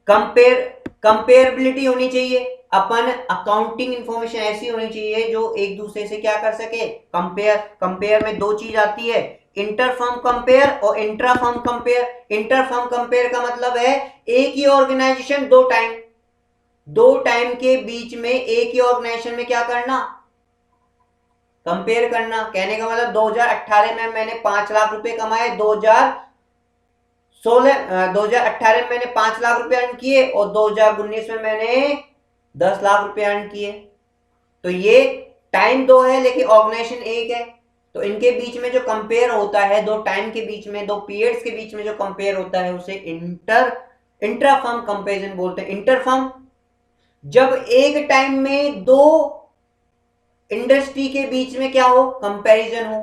कंपेयरबिलिटी होनी चाहिए। अपन अकाउंटिंग इंफॉर्मेशन ऐसी होनी चाहिए जो एक दूसरे से क्या कर सके, कंपेयर। कंपेयर में दो चीज आती है, इंटर फर्म कंपेयर और intra firm compare. Inter firm compare का मतलब है एक ही ऑर्गेनाइजेशन दो टाइम के बीच में एक ही ऑर्गेनाइजेशन में क्या करना, कंपेयर करना। कहने का मतलब 2018 में मैंने 5 लाख रुपए कमाए, 2018 में मैंने 5 लाख रुपए अर्न किए और 2019 में मैंने 10 लाख रुपए अर्न किए। तो ये टाइम दो है लेकिन ऑर्गेनाइजेशन एक है। तो इनके बीच में जो कंपेयर होता है, दो टाइम के बीच में, दो पीरियड्स के बीच में जो कंपेयर होता है उसे इंट्रा फर्म कंपेरिजन बोलते हैं। इंटर फर्म जब एक टाइम में दो इंडस्ट्री के बीच में क्या हो, कंपैरिजन हो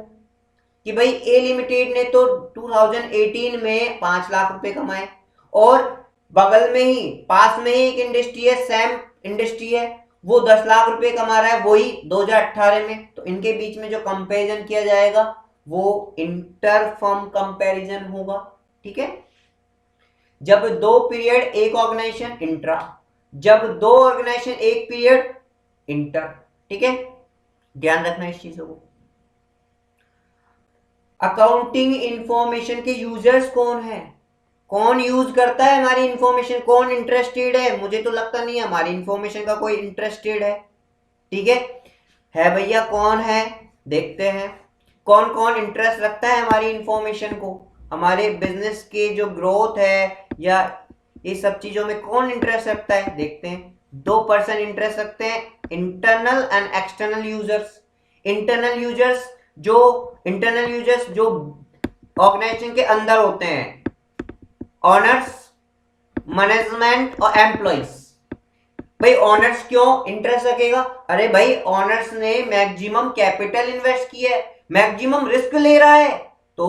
कि भाई ए लिमिटेड ने तो 2018 में 5 लाख रुपए कमाए और बगल में ही पास में ही एक इंडस्ट्री है, सैम इंडस्ट्री है, वो 10 लाख रुपए कमा रहा है वही 2018 में। तो इनके बीच में जो कंपैरिजन किया जाएगा वो इंटर फर्म कंपैरिजन होगा। ठीक है, जब दो पीरियड एक ऑर्गेनाइजेशन इंट्रा, जब दो ऑर्गेनाइजेशन एक पीरियड इंटर। ठीक है, ध्यान रखना इस चीजों को। अकाउंटिंग इंफॉर्मेशन के यूजर्स कौन है, कौन यूज करता है हमारी इंफॉर्मेशन, कौन इंटरेस्टेड है? मुझे तो लगता नहीं है हमारी इंफॉर्मेशन का कोई इंटरेस्टेड है। ठीक है भैया, कौन है? देखते हैं कौन कौन इंटरेस्ट रखता है हमारी इंफॉर्मेशन को, हमारे बिजनेस के जो ग्रोथ है या ये सब चीजों में कौन इंटरेस्ट रखता है। देखते हैं, 2% इंटरेस्ट रखते हैं, internal and external users. Internal users जो ऑर्गेनाइजेशन के अंदर होते हैं, ऑनर्स, मैनेजमेंट और एम्प्लॉइज। भाई ऑनर्स क्यों इंटरेस्ट रखेगा? अरे भाई ऑनर्स ने मैक्सिमम कैपिटल इन्वेस्ट किया है, मैक्सिमम रिस्क ले रहा है, तो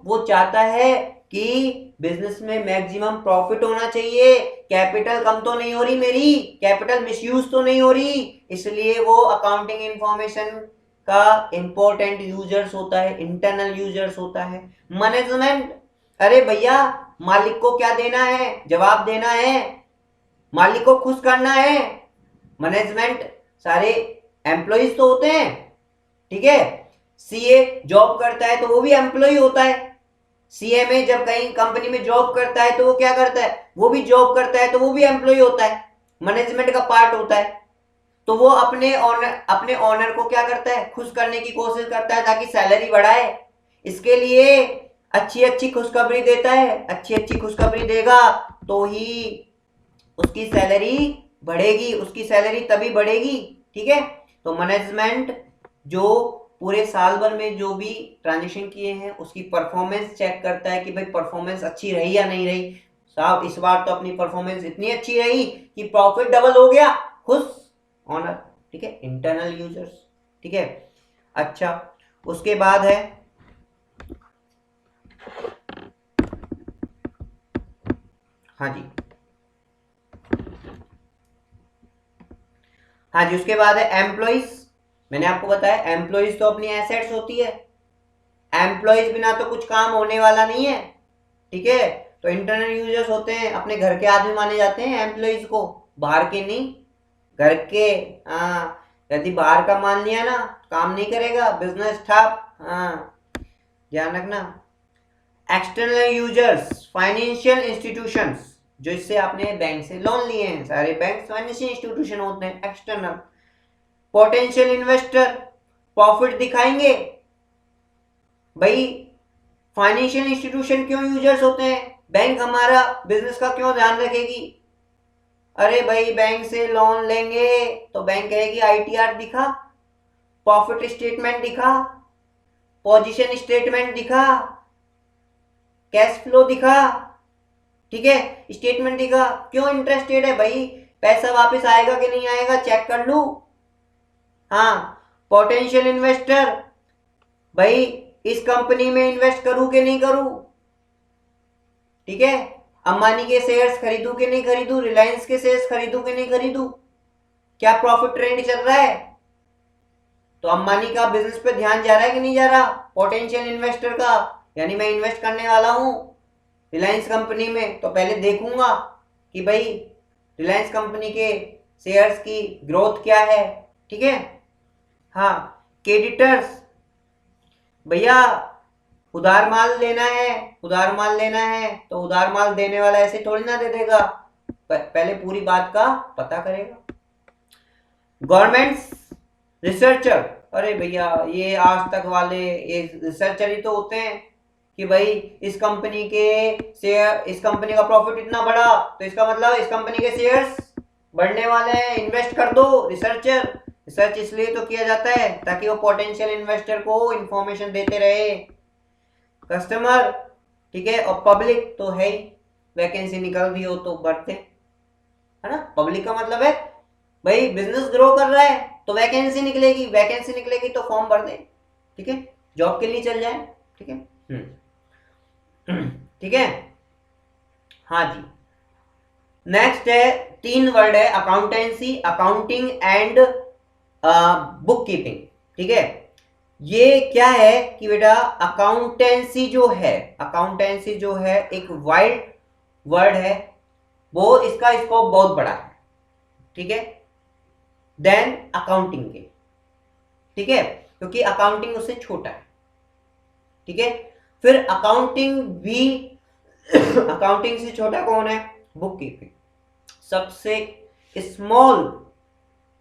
वो चाहता है कि बिजनेस में मैक्सिमम प्रॉफिट होना चाहिए, कैपिटल कम तो नहीं हो रही मेरी, कैपिटल मिसयूज तो नहीं हो रही, इसलिए वो अकाउंटिंग इंफॉर्मेशन का इंपॉर्टेंट यूजर्स होता है, इंटरनल यूजर्स होता है। मैनेजमेंट, अरे भैया मालिक को क्या देना है, जवाब देना है, मालिक को खुश करना है। मैनेजमेंट सारे एम्प्लॉइज तो होते हैं। ठीक है, सीए जॉब करता है तो वो भी एम्प्लॉय होता है। सीएमए जब कहीं कंपनी में जॉब करता है तो वो क्या करता है, वो भी जॉब करता है तो वो भी एम्प्लॉय होता है, मैनेजमेंट का पार्ट होता है। तो वो अपने ऑनर को क्या करता है, खुश करने की कोशिश करता है ताकि सैलरी बढ़ाए। इसके लिए अच्छी अच्छी खुशखबरी देता है, अच्छी अच्छी खुशखबरी देगा तो ही उसकी सैलरी बढ़ेगी, उसकी सैलरी तभी बढ़ेगी। ठीक है, तो मैनेजमेंट जो पूरे साल भर में जो भी ट्रांजेक्शन किए हैं उसकी परफॉर्मेंस चेक करता है कि भाई परफॉर्मेंस अच्छी रही या नहीं रही। साहब इस बार तो अपनी परफॉर्मेंस इतनी अच्छी रही कि प्रॉफिट डबल हो गया, खुश ऑनर। ठीक है, इंटरनल यूजर्स। ठीक है, अच्छा उसके बाद है हाँ जी उसके बाद है एम्प्लॉइज। मैंने आपको बताया एम्प्लॉइज तो अपनी एसेट्स होती है, एम्प्लॉइज बिना तो कुछ काम होने वाला नहीं है। ठीक है, तो इंटरनल यूजर्स होते हैं, अपने घर के आदमी माने जाते हैं एम्प्लॉइज को, बाहर के नहीं, घर के। हाँ, यदि बाहर का मान लिया ना काम नहीं करेगा, बिजनेस ठप। हाँ, ध्यान रखना। एक्सटर्नल यूजर्स, फाइनेंशियल इंस्टीट्यूशंस, जो इससे आपने बैंक से लोन लिए हैं, सारे बैंक फाइनेंशियल इंस्टीट्यूशन होते हैं एक्सटर्नल। पोटेंशियल इन्वेस्टर, प्रॉफिट दिखाएंगे। भाई फाइनेंशियल इंस्टीट्यूशन क्यों यूजर्स होते हैं, बैंक हमारा बिजनेस का क्यों ध्यान रखेगी? अरे भाई बैंक से लोन लेंगे तो बैंक कहेगी आईटीआर दिखा, प्रॉफिट स्टेटमेंट दिखा, पोजीशन स्टेटमेंट दिखा, कैश फ्लो दिखा। ठीक है, स्टेटमेंट दिखा। क्यों इंटरेस्टेड है भाई, पैसा वापस आएगा कि नहीं आएगा चेक कर लूं। हाँ, पोटेंशियल इन्वेस्टर, भाई इस कंपनी में इन्वेस्ट करूं कि नहीं करूं। ठीक है, अंबानी के शेयर्स खरीदूं कि नहीं खरीदूं, रिलायंस के शेयर्स खरीदूं कि नहीं खरीदूं, क्या प्रॉफिट ट्रेंड चल रहा है। तो अंबानी का बिजनेस पे ध्यान जा रहा है कि नहीं जा रहा, पोटेंशियल इन्वेस्टर का। यानी मैं इन्वेस्ट करने वाला हूं रिलायंस कंपनी में, तो पहले देखूंगा कि भाई रिलायंस कंपनी के शेयर्स की ग्रोथ क्या है, ठीक है। हाँ, क्रेडिटर्स, भैया उधार माल लेना है, उधार माल लेना है तो उधार माल देने वाला ऐसे थोड़ी ना दे देगा, पहले पूरी बात का पता करेगा। गवर्नमेंट्स, रिसर्चर, अरे भैया ये आज तक वाले ये रिसर्चर ही तो होते हैं कि भाई इस कंपनी के शेयर, इस कंपनी का प्रॉफिट इतना बढ़ा तो इसका मतलब इस कंपनी के शेयर्स बढ़ने वाले हैं, इन्वेस्ट कर दो। रिसर्चर, रिसर्च इसलिए तो किया जाता है ताकि वो पोटेंशियल इन्वेस्टर को इंफॉर्मेशन देते रहे। कस्टमर, ठीक है, और पब्लिक तो है ही, वैकेंसी निकल रही हो तो बढ़ते, है ना। पब्लिक का मतलब है भाई बिजनेस ग्रो कर रहा है तो वैकेंसी निकलेगी, वैकेंसी निकलेगी तो फॉर्म भर दे, ठीक है, जॉब के लिए चल जाए, ठीक है। ठीक है, हाँ जी। नेक्स्ट है, 3 वर्ड है, accountancy, accounting and book keeping, ठीक है। ये क्या है कि बेटा अकाउंटेंसी जो है, अकाउंटेंसी जो है एक वाइड वर्ड है, वो इसका स्कोप बहुत बड़ा है, ठीक है, देन अकाउंटिंग के, ठीक है, क्योंकि अकाउंटिंग उससे छोटा है, ठीक है। फिर अकाउंटिंग भी अकाउंटिंग से छोटा कौन है, बुक कीपिंग। सबसे स्मॉल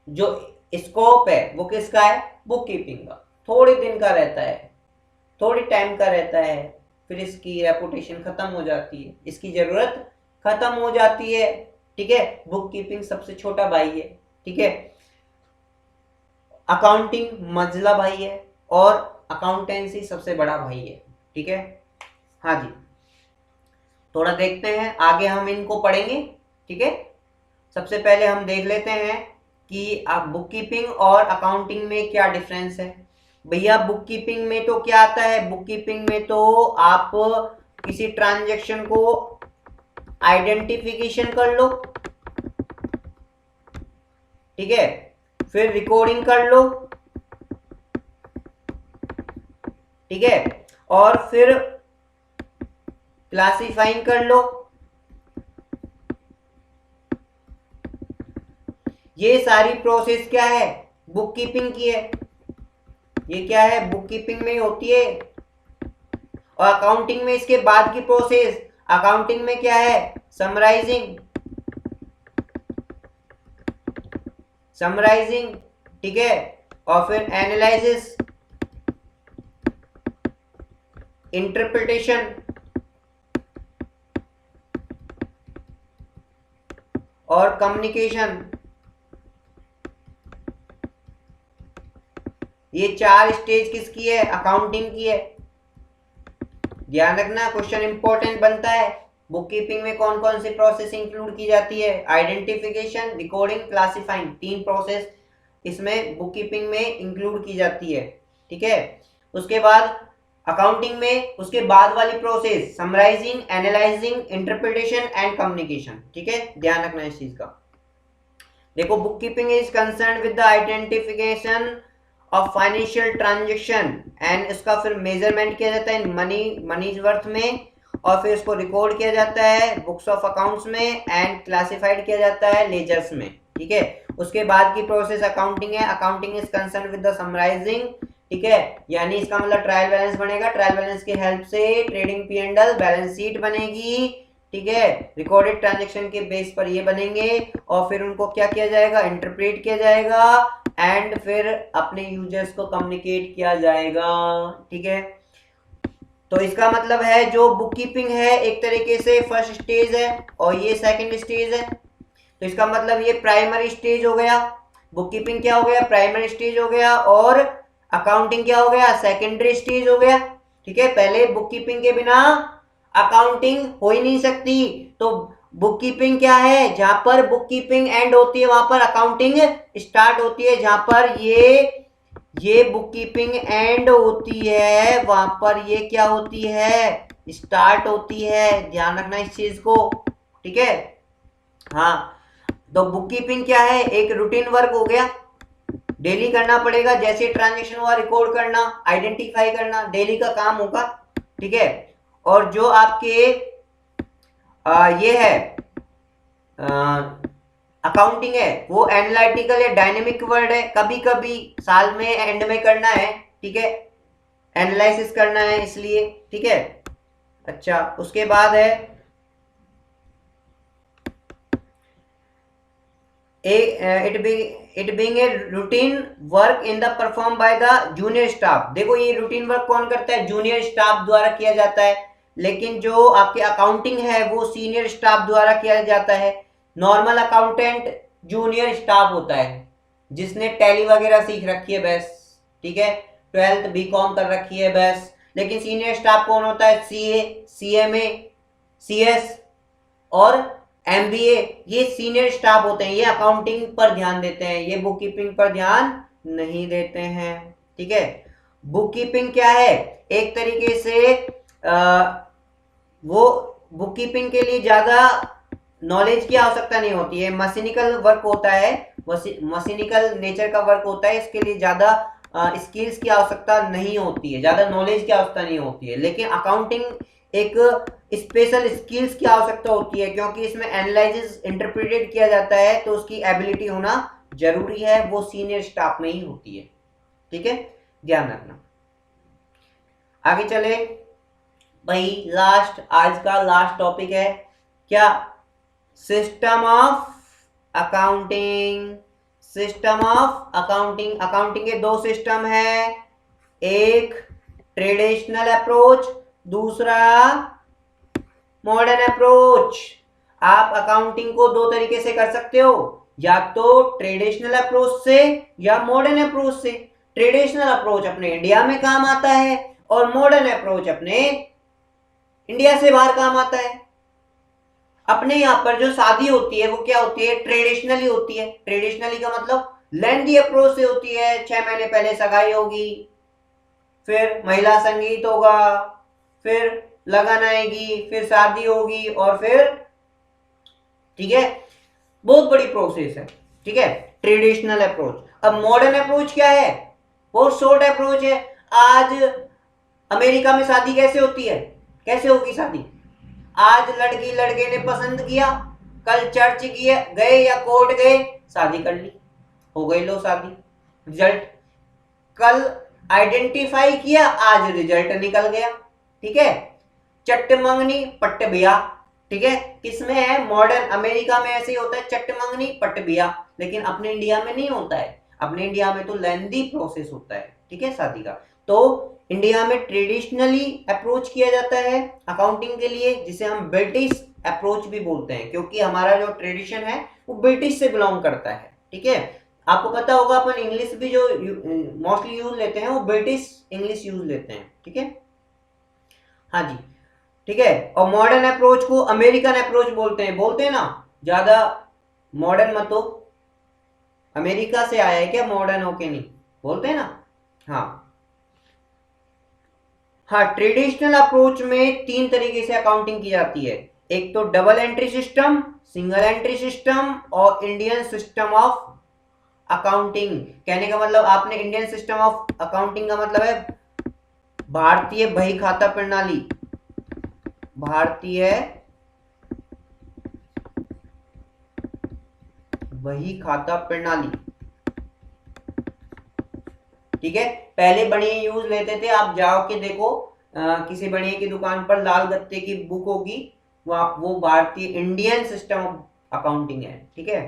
जो स्कोप है वो किसका है, बुक कीपिंग का, थोड़े दिन का रहता है, थोड़ी टाइम का रहता है, फिर इसकी रेपुटेशन खत्म हो जाती है, इसकी जरूरत खत्म हो जाती है, ठीक है। बुक कीपिंग सबसे छोटा भाई है, ठीक है, अकाउंटिंग मंझला भाई है और अकाउंटेंसी सबसे बड़ा भाई है, ठीक है। हाँ जी, थोड़ा देखते हैं आगे हम इनको पढ़ेंगे, ठीक है। सबसे पहले हम देख लेते हैं कि आप बुक कीपिंग और अकाउंटिंग में क्या डिफरेंस है। भैया बुक कीपिंग में तो क्या आता है, बुक कीपिंग में तो आप किसी ट्रांजैक्शन को आइडेंटिफिकेशन कर लो, ठीक है, फिर रिकॉर्डिंग कर लो, ठीक है, और फिर क्लासिफाइंग कर लो। ये सारी प्रोसेस क्या है, बुक कीपिंग की है, ये क्या है, बुक कीपिंग में होती है। और अकाउंटिंग में इसके बाद की प्रोसेस, अकाउंटिंग में क्या है, समराइजिंग, समराइजिंग, ठीक है, और फिर एनालिसिस, इंटरप्रिटेशन और कम्युनिकेशन। ये 4 स्टेज किसकी है, अकाउंटिंग की है। ध्यान रखना, क्वेश्चन इंपॉर्टेंट बनता है। बुक कीपिंग में कौन कौन सी प्रोसेस इंक्लूड की जाती है, आइडेंटिफिकेशन, रिकॉर्डिंग, क्लासिफाइंग, 3 प्रोसेस इसमें बुक कीपिंग में इंक्लूड की जाती है, ठीक है। उसके बाद अकाउंटिंग में उसके बाद वाली process summarizing, analyzing, interpretation and communication, ठीक है, ध्यान रखना इस चीज का। देखो, book keeping is concern with the identification of financial transaction and इसका फिर मेजरमेंट किया जाता है मनीज वर्थ में, और फिर इसको रिकॉर्ड किया जाता है बुक्स ऑफ अकाउंट्स में एंड क्लासिफाइड किया जाता है लेजर्स में, ठीक है। उसके बाद की प्रोसेस अकाउंटिंग है, accounting is concern with the summarizing, ठीक है, यानी इसका मतलब ट्रायल बैलेंस बनेगा, ट्रायल बैलेंस की हेल्प से trading P and L balance sheet बनेगी, ठीक है, रिकॉर्डेड ट्रांजैक्शन के बेस पर ये बनेंगे और फिर उनको क्या किया जाएगा, इंटरप्रेट किया जाएगा एंड फिर अपने यूजर्स को कम्युनिकेट किया जाएगा, ठीक है। तो इसका मतलब है जो बुक कीपिंग है एक तरीके से फर्स्ट स्टेज है और ये सेकंड स्टेज है, तो इसका मतलब ये प्राइमरी स्टेज हो गया, बुक कीपिंग क्या हो गया, प्राइमरी स्टेज हो गया, और अकाउंटिंग क्या हो गया, सेकेंडरी स्टेज हो गया, ठीक है। पहले बुक कीपिंग के बिना अकाउंटिंग हो ही नहीं सकती, तो बुक कीपिंग क्या है, जहां पर बुक कीपिंग एंड होती है वहां पर अकाउंटिंग स्टार्ट होती है, जहां पर ये बुक कीपिंग एंड होती है वहां पर ये क्या होती है, स्टार्ट होती है, ध्यान रखना इस चीज को, ठीक है। हाँ, तो बुक कीपिंग क्या है, एक रूटीन वर्क हो गया, डेली करना पड़ेगा, जैसे ट्रांजेक्शन हुआ रिकॉर्ड करना, आइडेंटिफाई करना, डेली का काम होगा, ठीक है। और जो आपके ये है अकाउंटिंग है वो एनालिटिकल या डायनेमिक वर्ड है, कभी कभी साल में एंड में करना है, ठीक है, एनालिसिस करना है इसलिए, ठीक है। अच्छा, उसके बाद है it being a routine work in the perform by the junior staff. देखो ये रूटीन वर्क कौन करता है, जूनियर स्टाफ द्वारा किया जाता है, लेकिन जो आपके अकाउंटिंग है वो सीनियर स्टाफ द्वारा किया जाता है। नॉर्मल अकाउंटेंट जूनियर स्टाफ होता है जिसने टैली वगैरह सीख रखी है बस, ठीक है, 12th बीकॉम कर रखी है बस। लेकिन सीनियर स्टाफ कौन होता है, सीए, सीएमए, सीएस और एमबीए, ये सीनियर स्टाफ होते हैं, ये अकाउंटिंग पर ध्यान देते हैं, ये बुक कीपिंग पर ध्यान नहीं देते हैं, ठीक है। बुक कीपिंग क्या है, एक तरीके से वो बुक कीपिंग के लिए ज्यादा नॉलेज की आवश्यकता नहीं होती है, मशीनिकल वर्क होता है, मशीनिकल नेचर का वर्क होता है, इसके लिए ज्यादा स्किल्स की आवश्यकता नहीं होती है, ज्यादा नॉलेज की आवश्यकता नहीं होती है। लेकिन अकाउंटिंग एक स्पेशल स्किल्स की आवश्यकता होती है, क्योंकि इसमें एनालिसिस इंटरप्रेटेड किया जाता है, तो उसकी एबिलिटी होना जरूरी है, वो सीनियर स्टाफ में ही होती है, ठीक है, ध्यान रखना। आगे चले भाई, लास्ट, आज का लास्ट टॉपिक है क्या, system of accounting. System of accounting, accounting के दो सिस्टम है, एक ट्रेडिशनल अप्रोच, दूसरा मॉडर्न अप्रोच। आप अकाउंटिंग को दो तरीके से कर सकते हो, या तो ट्रेडिशनल अप्रोच से या मॉडर्न अप्रोच से। ट्रेडिशनल अप्रोच अपने इंडिया में काम आता है और मॉडर्न अप्रोच अपने इंडिया से बाहर काम आता है। अपने यहाँ पर जो शादी होती है वो क्या होती है, ट्रेडिशनली होती है। ट्रेडिशनली का मतलब लेंदी अप्रोच से होती है, 6 महीने पहले सगाई होगी, फिर महिला संगीत होगा, फिर लगन आएगी, फिर शादी होगी और फिर, ठीक है, बहुत बड़ी प्रोसेस है, ठीक है, ट्रेडिशनल अप्रोच। अब मॉडर्न अप्रोच क्या है, बहुत शॉर्ट अप्रोच है। आज अमेरिका में शादी कैसे होती है, कैसे होगी शादी, आज लड़की लड़के ने पसंद किया, कल चर्च गए या कोर्ट गए, शादी कर ली, हो गई लो शादी, रिजल्ट कल आइडेंटिफाई किया, आज रिजल्ट निकल गया, ठीक है, चट्ट मंगनी पट्ट बिया, ठीक है। किसमें है, मॉडर्न अमेरिका में ऐसे ही होता है, चट्ट मंगनी पट्ट बिया, लेकिन अपने इंडिया में नहीं होता है, अपने इंडिया में तो लेंदी प्रोसेस होता है, ठीक है, शादी का। तो इंडिया में ट्रेडिशनली अप्रोच किया जाता है अकाउंटिंग के लिए, जिसे हम ब्रिटिश अप्रोच भी बोलते हैं, क्योंकि हमारा जो ट्रेडिशन है वो ब्रिटिश से बिलोंग करता है, ठीक है। आपको पता होगा अपन इंग्लिश भी जो मोस्टली यूज लेते हैं वो ब्रिटिश इंग्लिश यूज लेते हैं, ठीक है, हाँ जी, ठीक है। और मॉडर्न अप्रोच को अमेरिकन अप्रोच बोलते हैं ना, ज्यादा मॉडर्न मत हो, अमेरिका से आया है क्या मॉडर्न होके, नहीं बोलते हैं ना, हाँ हाँ। ट्रेडिशनल अप्रोच में 3 तरीके से अकाउंटिंग की जाती है, एक तो double entry system, single entry system और इंडियन सिस्टम ऑफ अकाउंटिंग। कहने का मतलब, आपने इंडियन सिस्टम ऑफ अकाउंटिंग का मतलब है भारतीय बही खाता प्रणाली, भारतीय बही खाता प्रणाली, ठीक है। पहले बढ़िया यूज लेते थे, आप जाओ के देखो किसी बढ़िया की दुकान पर लाल गत्ते की बुक होगी, वो भारतीय इंडियन सिस्टम ऑफ अकाउंटिंग है, ठीक है,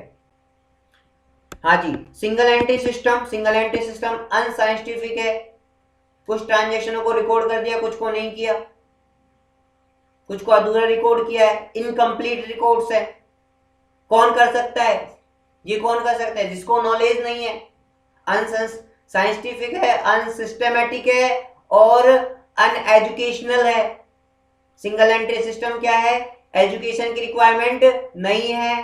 हाँ जी। Single entry system, single entry system unscientific है, कुछ ट्रांजेक्शनों को रिकॉर्ड कर दिया, कुछ को नहीं किया, कुछ को अधूरा रिकॉर्ड किया है, इनकम्प्लीट रिकॉर्ड्स है। कौन कर सकता है, ये कौन कर सकता है, जिसको नॉलेज नहीं है, साइंटिफिक है, अनसिस्टेमेटिक है और अनएजुकेशनल है। सिंगल एंट्री सिस्टम क्या है, एजुकेशन की रिक्वायरमेंट नहीं है,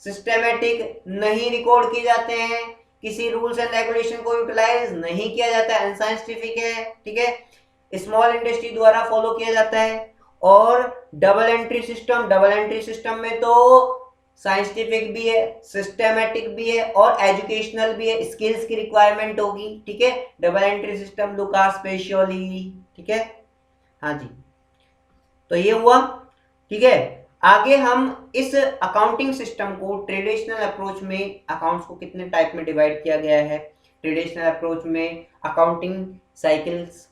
सिस्टेमेटिक नहीं रिकॉर्ड किए जाते हैं, किसी रूल्स एंड रेगुलेशन को यूटिलाइज नहीं किया जाता है, अनसाइंटिफिक है, ठीक है, स्मॉल इंडस्ट्री द्वारा फॉलो किया जाता है। और double entry system, double entry system में तो साइंटिफिक भी है, सिस्टेमेटिक भी है और एजुकेशनल भी है, स्किल्स की रिक्वायरमेंट होगी, ठीक है। डबल एंट्री सिस्टम लुका स्पेशली, ठीक है, हाँ जी। तो ये हुआ, ठीक है। आगे हम इस अकाउंटिंग सिस्टम को ट्रेडिशनल अप्रोच में अकाउंट्स को कितने टाइप में डिवाइड किया गया है, ट्रेडिशनल अप्रोच में अकाउंटिंग साइकिल्स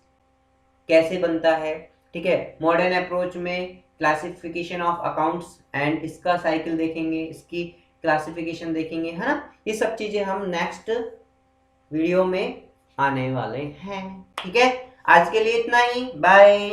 कैसे बनता है, ठीक है, मॉडर्न अप्रोच में क्लासिफिकेशन ऑफ अकाउंट्स एंड इसका साइकिल देखेंगे, इसकी क्लासिफिकेशन देखेंगे, है ना। ये सब चीजें हम नेक्स्ट वीडियो में आने वाले हैं, ठीक है। आज के लिए इतना ही, बाय।